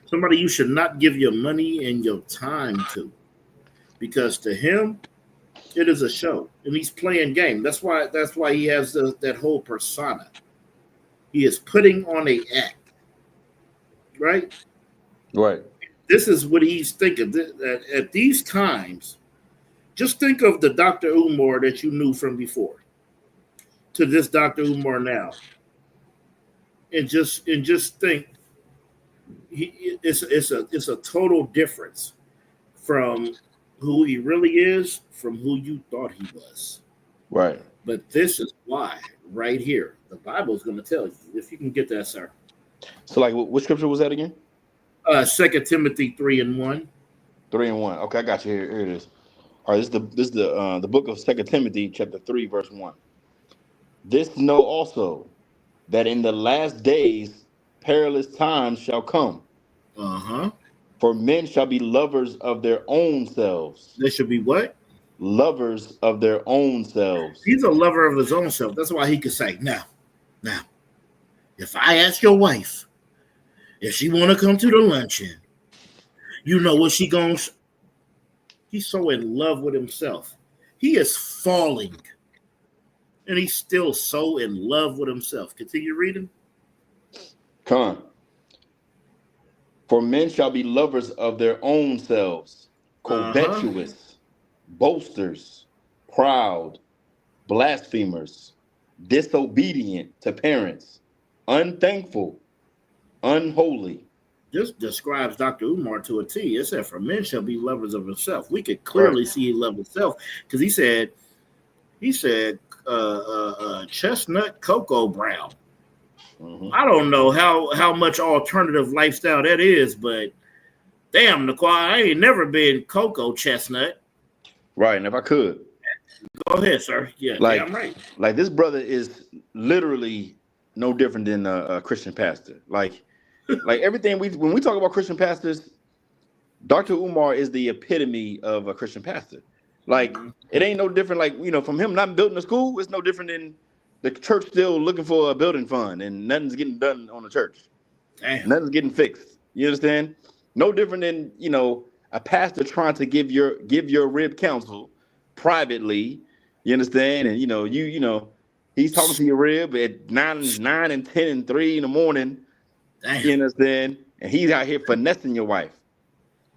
somebody you should not give your money and your time to, because to him, it is a show, and he's playing game. That's why he has that whole persona. He is putting on a act, right? Right. This is what he's thinking. At these times, just think of the Dr. Umar that you knew from before to this Dr. Umar now, and just think, it's a total difference from who he really is from who you thought he was. Right. But this is why, right here, the Bible is going to tell you, if you can get that, sir. So, like, what scripture was that again? 2 Timothy 3:1. 3:1. Okay, I got you here. Here it is. All right, this is the book of 2 Timothy, chapter 3, verse 1. This know also, that in the last days perilous times shall come. For men shall be lovers of their own selves. They should be what? Lovers of their own selves. He's a lover of his own self. That's why he could say, now, if I ask your wife if she want to come to the luncheon, you know what she going to. He's so in love with himself. He is falling. And he's still so in love with himself. Continue reading. Come on. For men shall be lovers of their own selves, covetous, boasters, proud, blasphemers, disobedient to parents, unthankful, unholy. This describes Dr. Umar to a T. It said, for men shall be lovers of himself. We could clearly see he loved himself, because he said, He said chestnut cocoa brown. I don't know how much alternative lifestyle that is, but damn, Naquan, I ain't never been cocoa chestnut. Right, and if I could, go ahead, sir. Yeah, like, damn right. Like this brother is literally no different than a Christian pastor. Like everything when we talk about Christian pastors, Dr. Umar is the epitome of a Christian pastor. Like it ain't no different. Like from him not building a school, it's no different than the church still looking for a building fund and nothing's getting done on the church. Damn. Nothing's getting fixed. You understand? No different than a pastor trying to give your rib counsel privately. You understand? And he's talking to your rib at 9 and 10 and 3 in the morning. Damn. You understand? And he's out here finessing your wife.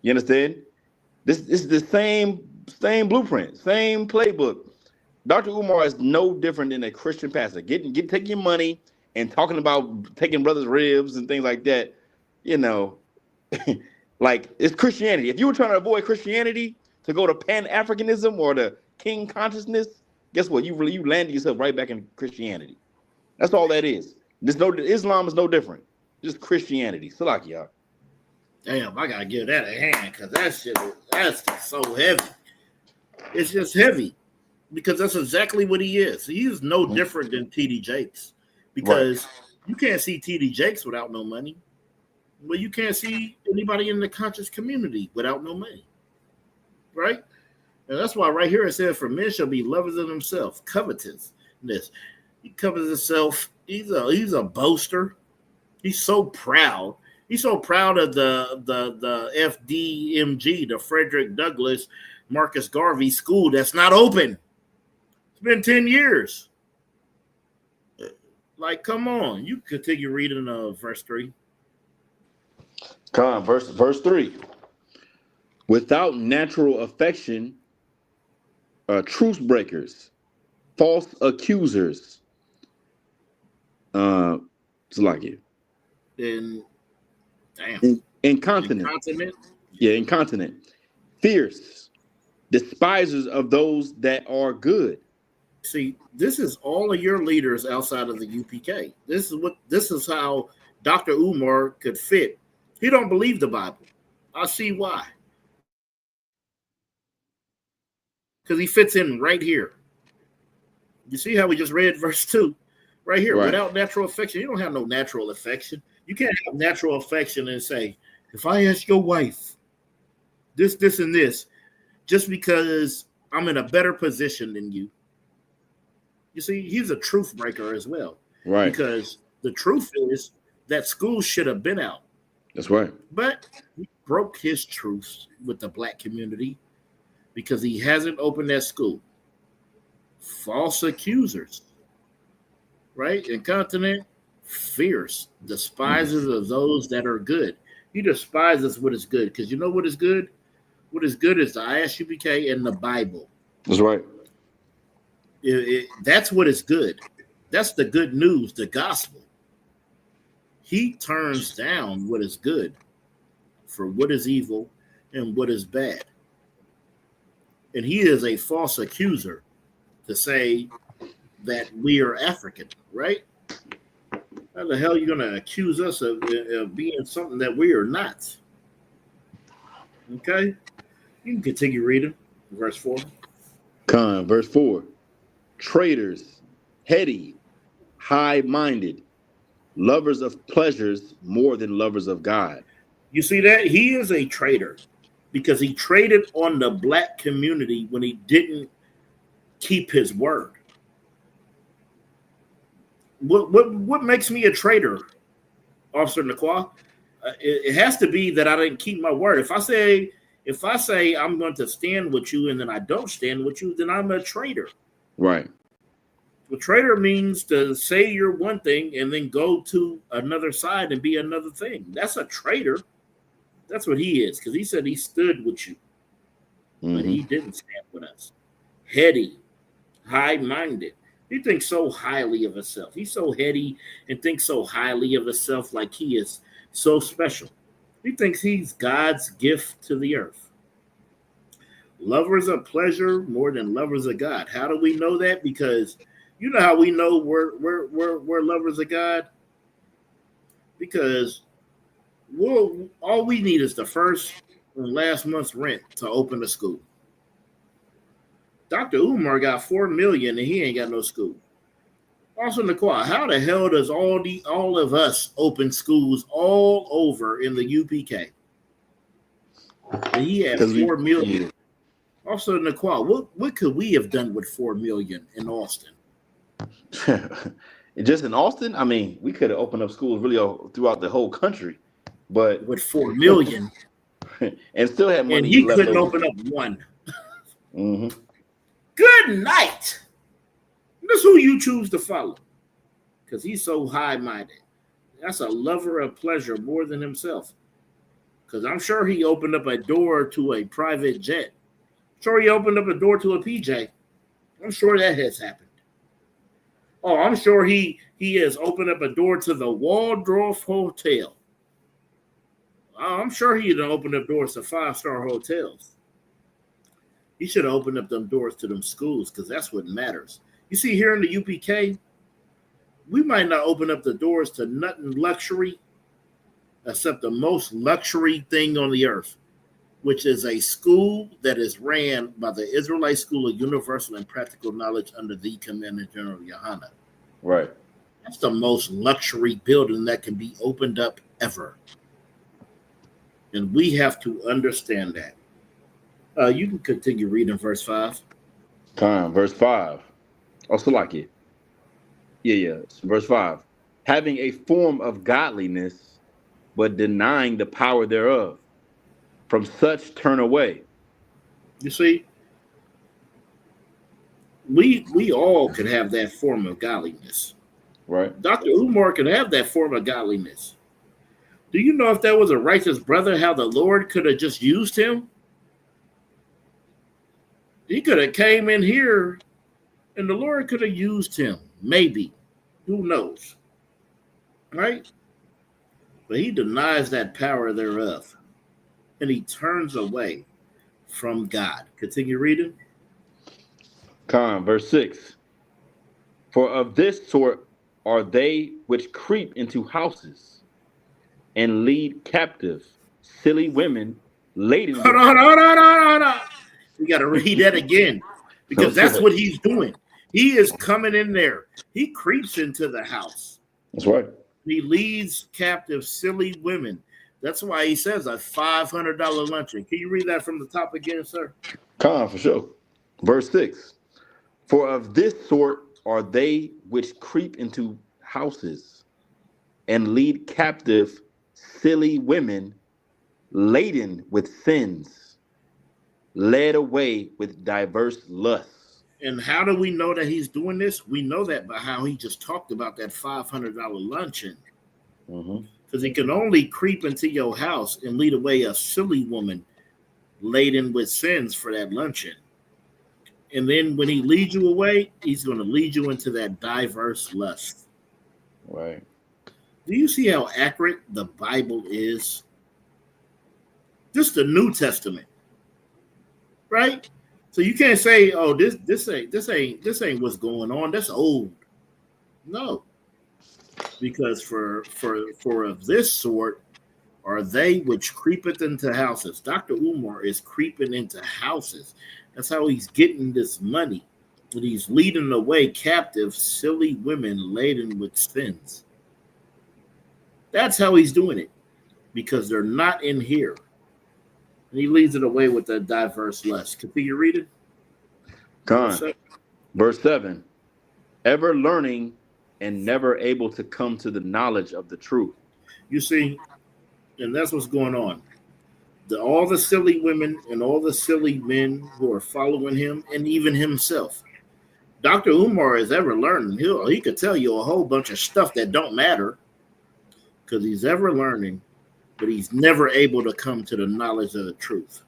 You understand? This is the same blueprint, same playbook. Dr. Umar is no different than a Christian pastor. Taking your money and talking about taking brothers' ribs and things like that. Like it's Christianity. If you were trying to avoid Christianity to go to Pan-Africanism or the King consciousness, guess what? You landed yourself right back in Christianity. That's all that is. Islam is no different. Just Christianity. Salakia. Damn, I gotta give that a hand because that's just so heavy. It's just heavy because that's exactly what he is. He is no different than T.D. Jakes because you can't see T.D. Jakes without no money. Well, you can't see anybody in the conscious community without no money, right? And that's why right here it says, "For men shall be lovers of themselves, covetousness." He covers himself. He's a boaster. He's so proud. He's so proud of the FDMG, the Frederick Douglass Marcus Garvey School that's not open. It's been 10 years. Like, come on. You continue reading verse 3. Come on, verse 3. Without natural affection, truce breakers, false accusers. It's like it. Incontinent. Incontinent. Fierce. Despisers of those that are good. See, this is all of your leaders outside of the UPK. This is how Dr. Umar could fit. He don't believe the Bible. I see why. Because he fits in right here. You see how we just read verse 2? Right here. Right. Without natural affection. You don't have no natural affection. You can't have natural affection and say, if I ask your wife this, and this, just because I'm in a better position than you. You see, he's a truth breaker as well. Right. Because the truth is that school should have been out. That's right. But he broke his truth with the black community because he hasn't opened that school. False accusers. Right? Incontinent, fierce, despisers of those that are good. He despises what is good because you know what is good? What is good is the Isupk and the Bible. That's right. That's what is good. That's the good news, the gospel. He turns down what is good for what is evil and what is bad. And he is a false accuser to say that we are African, right? How the hell are you going to accuse us of being something that we are not? Okay? You can continue reading. Verse 4. Verse 4. Traitors, heady, high-minded, lovers of pleasures more than lovers of God. You see that? He is a traitor because he traded on the black community when he didn't keep his word. What makes me a traitor, Officer Nakwa? It has to be that I didn't keep my word. If I say I'm going to stand with you and then I don't stand with you, then I'm a traitor. Right. A traitor means to say you're one thing and then go to another side and be another thing. That's a traitor. That's what he is, because he said he stood with you, but he didn't stand with us. Heady, high-minded. He thinks so highly of himself. He's so heady and thinks so highly of himself like he is so special. He thinks he's God's gift to the earth. Lovers of pleasure more than lovers of God. How do we know that? Because you know how we know we're lovers of God? Because all we need is the first and last month's rent to open the school. Dr. Umar got $4 million and he ain't got no school. Also, Naquan, how the hell does all of us open schools all over in the UPK? And he had 4 million. Also, Naquan, what could we have done with 4 million in Austin? Just in Austin, I mean, we could have opened up schools really throughout the whole country, but with 4 million, and still had money. And he couldn't open up one. Mm-hmm. Good night. That's who you choose to follow, because he's so high-minded. That's a lover of pleasure more than himself. Because I'm sure he opened up a door to a private jet. Sure, he opened up a door to a PJ. I'm sure that has happened. Oh, I'm sure he has opened up a door to the Waldorf Hotel. I'm sure he had opened up doors to 5-star hotels. He should have opened up them doors to them schools, because that's what matters. You see, here in the UPK, we might not open up the doors to nothing luxury except the most luxury thing on the earth, which is a school that is ran by the Israelite School of Universal and Practical Knowledge under the Commander General Yohana. Right. That's the most luxury building that can be opened up ever. And we have to understand that. You can continue reading verse 5. Verse 5. Also like it. Yeah. Verse 5. Having a form of godliness, but denying the power thereof. From such turn away. You see, we all can have that form of godliness. Right. Dr. Umar can have that form of godliness. Do you know if that was a righteous brother, how the Lord could have just used him? He could have came in here and the Lord could have used him. Maybe. Who knows? Right? But he denies that power thereof. And he turns away from God. Continue reading. Verse 6. For of this sort are they which creep into houses and lead captive silly women laden with... Hold on. We got to read that again, because that's what he's doing. He is coming in there. He creeps into the house. That's right. He leads captive silly women. That's why he says a $500 luncheon. Can you read that from the top again, sir? For sure. Verse 6. For of this sort are they which creep into houses and lead captive silly women laden with sins, led away with diverse lusts. And how do we know that he's doing this? We know that by how he just talked about that $500 luncheon. Because he can only creep into your house and lead away a silly woman laden with sins for that luncheon. And then when he leads you away, he's going to lead you into that diverse lust. Right. Do you see how accurate the Bible is? Just the New Testament, right? So you can't say, "Oh, this ain't what's going on. That's old." No, because for of this sort are they which creepeth into houses. Dr. Umar is creeping into houses. That's how he's getting this money. But he's leading away captive silly women laden with sins. That's how he's doing it, because they're not in here. And he leads it away with a diverse lust. Continue reading. Verse 7. Ever learning and never able to come to the knowledge of the truth. You see, and that's what's going on. All the silly women and all the silly men who are following him, and even himself. Dr. Umar is ever learning. He could tell you a whole bunch of stuff that don't matter, because he's ever learning, but he's never able to come to the knowledge of the truth,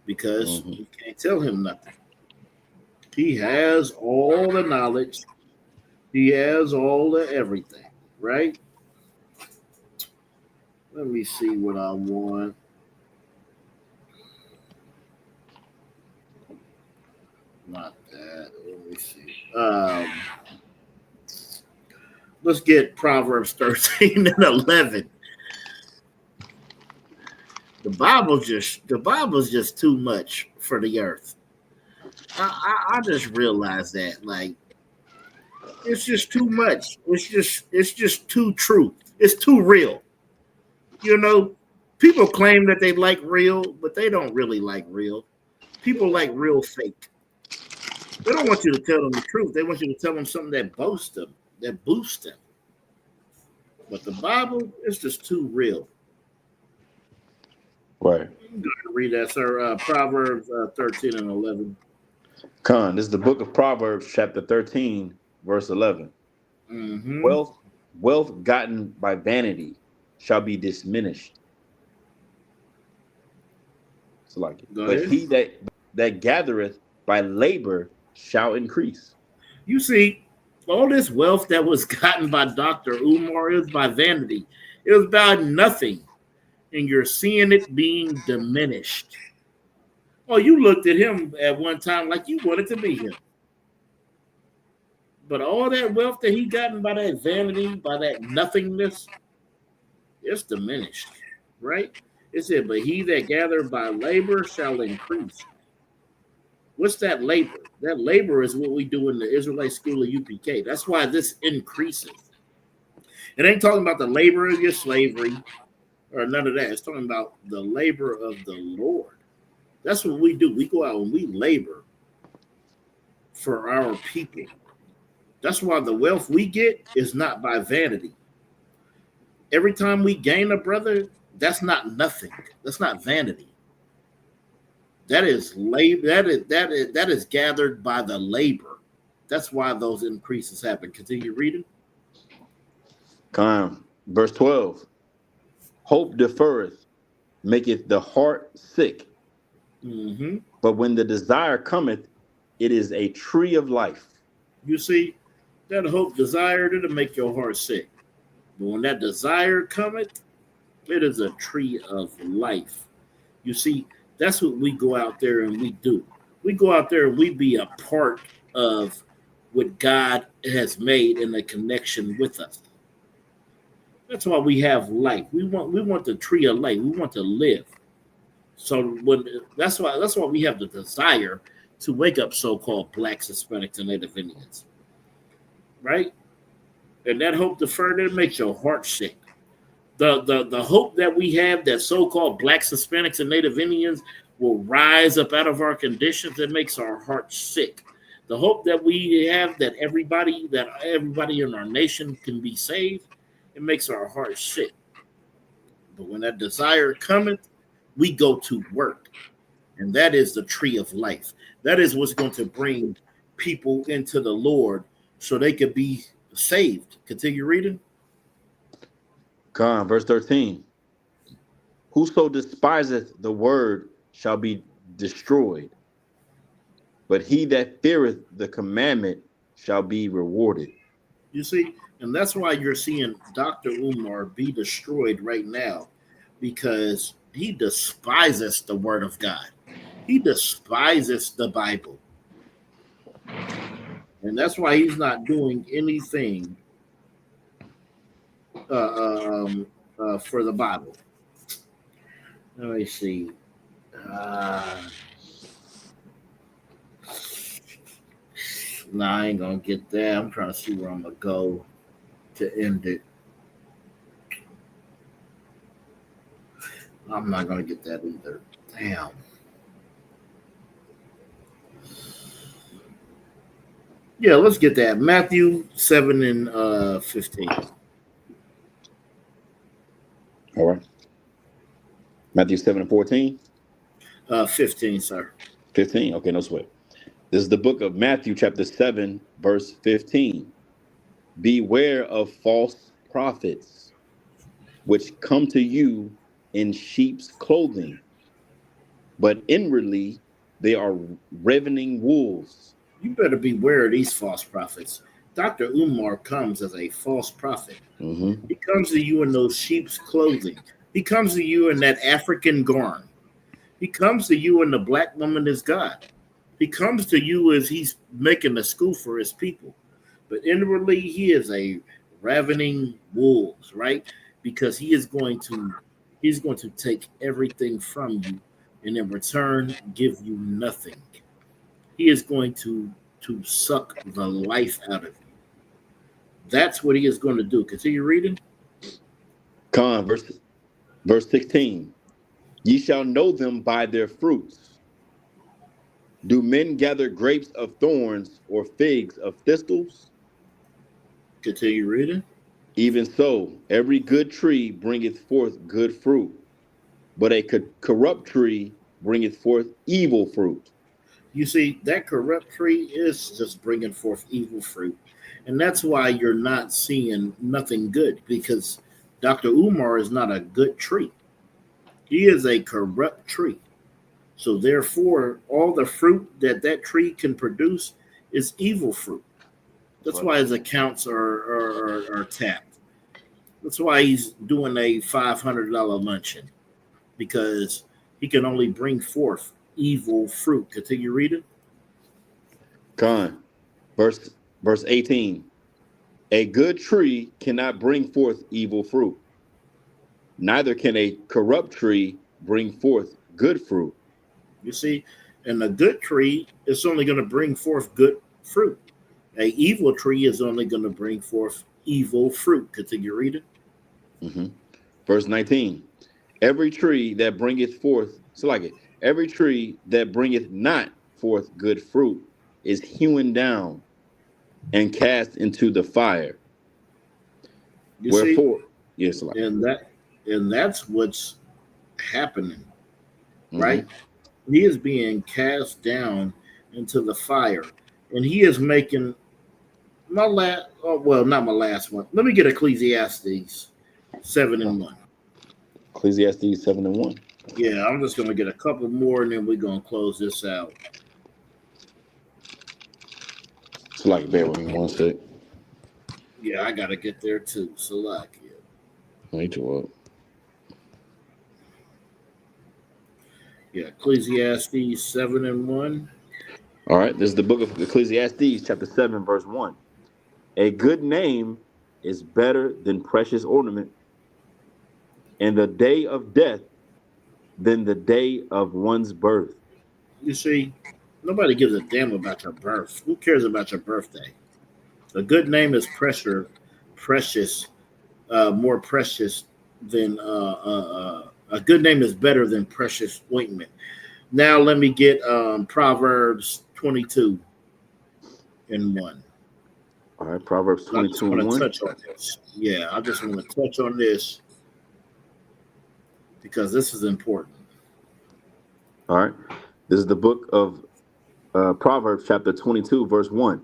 because you can't tell him nothing. He has all the knowledge. He has all the everything, right? Let me see what I want. Let's get Proverbs 13 and 11. The Bible's just too much for the earth. I just realized that, like, it's just too much. It's just too true. It's too real. You know, people claim that they like real, but they don't really like real. People like real fake. They don't want you to tell them the truth. They want you to tell them something that boasts them, that boosts them. But the Bible is just too real. Right. I'm going to read that, sir. Proverbs 13 and 11. Con, this is the book of Proverbs, chapter 13, verse 11. Mm-hmm. Wealth gotten by vanity shall be diminished. So like it. But he that gathereth by labor shall increase. You see, all this wealth that was gotten by Dr. Umar is by vanity. It was about nothing. And you're seeing it being diminished. Oh, you looked at him at one time like you wanted to be him. But all that wealth that he gotten by that vanity, by that nothingness, it's diminished, right? It said, but he that gathered by labor shall increase. What's that labor? That labor is what we do in the Israelite school of UPK. That's why this increases. It ain't talking about the labor of your slavery or none of that. It's talking about the labor of the Lord. That's what we do. We go out and we labor for our people. That's why the wealth we get is not by vanity. Every time we gain a brother, that's not nothing. That's not vanity. That is labor. That is gathered by the labor. That's why those increases happen. Continue reading. Con, verse 12. Hope deferreth, maketh the heart sick. Mm-hmm. But when the desire cometh, it is a tree of life. You see, that hope desired, it'll make your heart sick. But when that desire cometh, it is a tree of life. You see, that's what we go out there and we do. We go out there and we be a part of what God has made in a connection with us. That's why we have life. We want the tree of life. We want to live. So that's why we have the desire to wake up so-called Blacks, Hispanics, and Native Indians. Right? And that hope deferred, it makes your heart sick. The hope that we have that so-called Blacks, Hispanics, and Native Indians will rise up out of our conditions, it makes our heart sick. The hope that we have that everybody in our nation can be saved, it makes our heart sick. But when that desire cometh, we go to work. And that is the tree of life. That is what's going to bring people into the Lord so they could be saved. Continue reading. Con, verse 13. Whoso despiseth the word shall be destroyed, but he that feareth the commandment shall be rewarded. You see, and that's why you're seeing Dr. Umar be destroyed right now, because he despises the word of God. He despises the Bible. And that's why he's not doing anything for the Bible. Let me see. I ain't gonna get that. I'm trying to see where I'm gonna go to end it. I'm not gonna get that either. Damn. Yeah, let's get that. Matthew 7 and 15. All right. Matthew 7 and 14? 15, sir. 15? Okay, no sweat. This is the book of Matthew, chapter 7, verse 15. Beware of false prophets, which come to you in sheep's clothing, but inwardly they are ravening wolves. You better beware of these false prophets. Dr. Umar comes as a false prophet. Mm-hmm. He comes to you in those sheep's clothing. He comes to you in that African garb. He comes to you in the black woman is God. He comes to you as he's making a school for his people. But inwardly, he is a ravening wolves, right? Because he's going to take everything from you and in return give you nothing. He is going to suck the life out of you. That's what he is going to do. Continue reading. Con, verse 16. Ye shall know them by their fruits. Do men gather grapes of thorns or figs of thistles? Continue reading. Even so, every good tree bringeth forth good fruit, but a corrupt tree bringeth forth evil fruit. You see, that corrupt tree is just bringing forth evil fruit. And that's why you're not seeing nothing good, because Dr. Umar is not a good tree. He is a corrupt tree. So therefore, all the fruit that that tree can produce is evil fruit. That's why his accounts are tapped. That's why he's doing a $500 luncheon, because he can only bring forth evil fruit. Continue reading. Con, verse 18. A good tree cannot bring forth evil fruit, neither can a corrupt tree bring forth good fruit. You see, and a good tree is only going to bring forth good fruit. A evil tree is only going to bring forth evil fruit. Continue reading. Mm-hmm. Verse 19. Every tree that bringeth forth, so like it, every tree that bringeth not forth good fruit is hewn down and cast into the fire. You Wherefore, see, yes, like and that's what's happening, right? mm-hmm. He is being cast down into the fire, and he is making my last. Oh, well, not my last one. Let me get Ecclesiastes 7:1. Ecclesiastes 7:1. Yeah, I'm just gonna get a couple more, and then we're gonna close this out. So like, bear with me one sec. Yeah, I gotta get there too. Salakia. Wait to up. Yeah, Ecclesiastes 7:1. All right, this is the book of Ecclesiastes, chapter 7, verse 1. A good name is better than precious ornament, and the day of death than the day of one's birth. You see, nobody gives a damn about your birth. Who cares about your birthday? A good name is precious, more precious than a good name is better than precious ointment. Now let me get Proverbs 22:1. All right, Proverbs I just 22 want and to 1. touch on this. Yeah, I just want to touch on this because this is important. All right, this is the book of Proverbs, chapter 22, verse 1.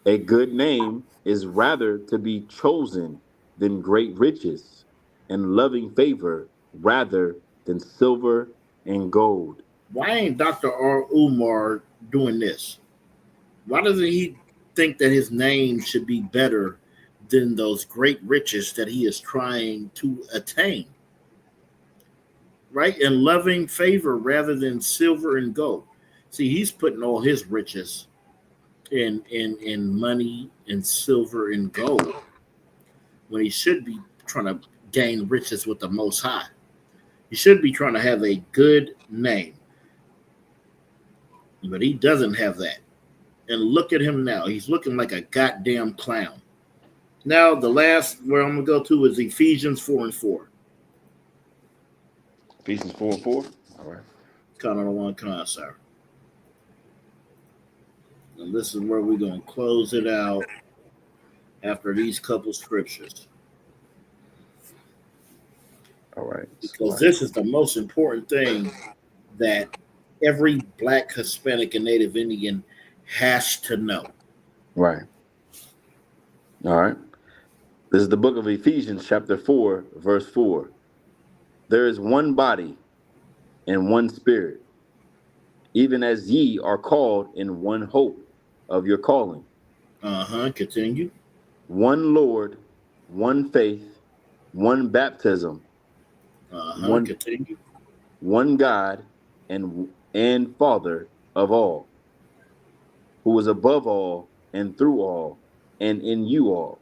A good name is rather to be chosen than great riches, and loving favor rather than silver and gold. Why ain't Dr. R. Umar doing this? Why doesn't he think that his name should be better than those great riches that he is trying to attain? Right? And loving favor rather than silver and gold. See, he's putting all his riches in money and silver and gold when he should be trying to gain riches with the Most High. He should be trying to have a good name, but he doesn't have that. And look at him now. He's looking like a goddamn clown. Now, the last where I'm going to go to is Ephesians 4:4. Ephesians 4 and 4. All right. Kind of the one, sir. And this is where we're going to close it out after these couple scriptures. All right. Because this is the most important thing that every Black, Hispanic, and Native Indian has to know. Right. All right. This is the book of Ephesians, chapter 4, verse 4. There is one body and one spirit, even as ye are called in one hope of your calling. Continue. One Lord, one faith, one baptism, Continue. one God and Father of all, who is above all and through all and in you all.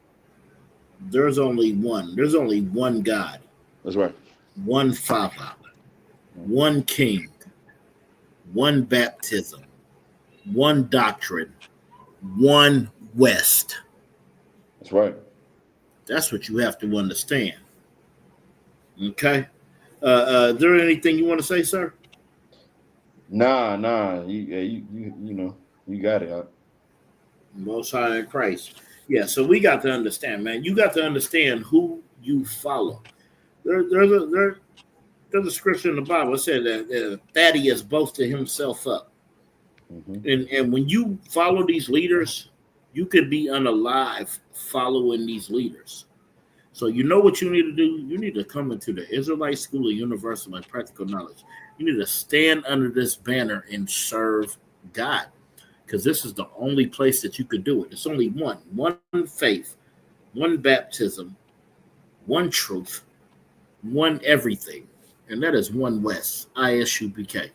There's only one. There's only one God, That's right. one Father, one King, one baptism, one doctrine, one West. That's right. That's what you have to understand. Okay. Is there anything you want to say, sir? Nah. You know, you got it. Most High in Christ. Yeah, so we got to understand, man. You got to understand who you follow. There's a scripture in the Bible that said that Thaddeus boasted himself up. Mm-hmm. And when you follow these leaders, you could be unalive following these leaders. So you know what you need to do? You need to come into the Israelite School of Universal and Practical Knowledge. You need to stand under this banner and serve God, because this is the only place that you could do it. It's only one faith, one baptism, one truth, one everything, and that is one West, Isupk.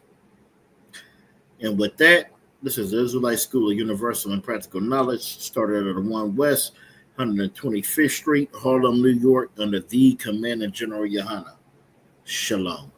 And with that, this is the Israelite School of Universal and Practical Knowledge, started at the 1 West, 125th Street, Harlem, New York, under the Commanding General Yohana. Shalom.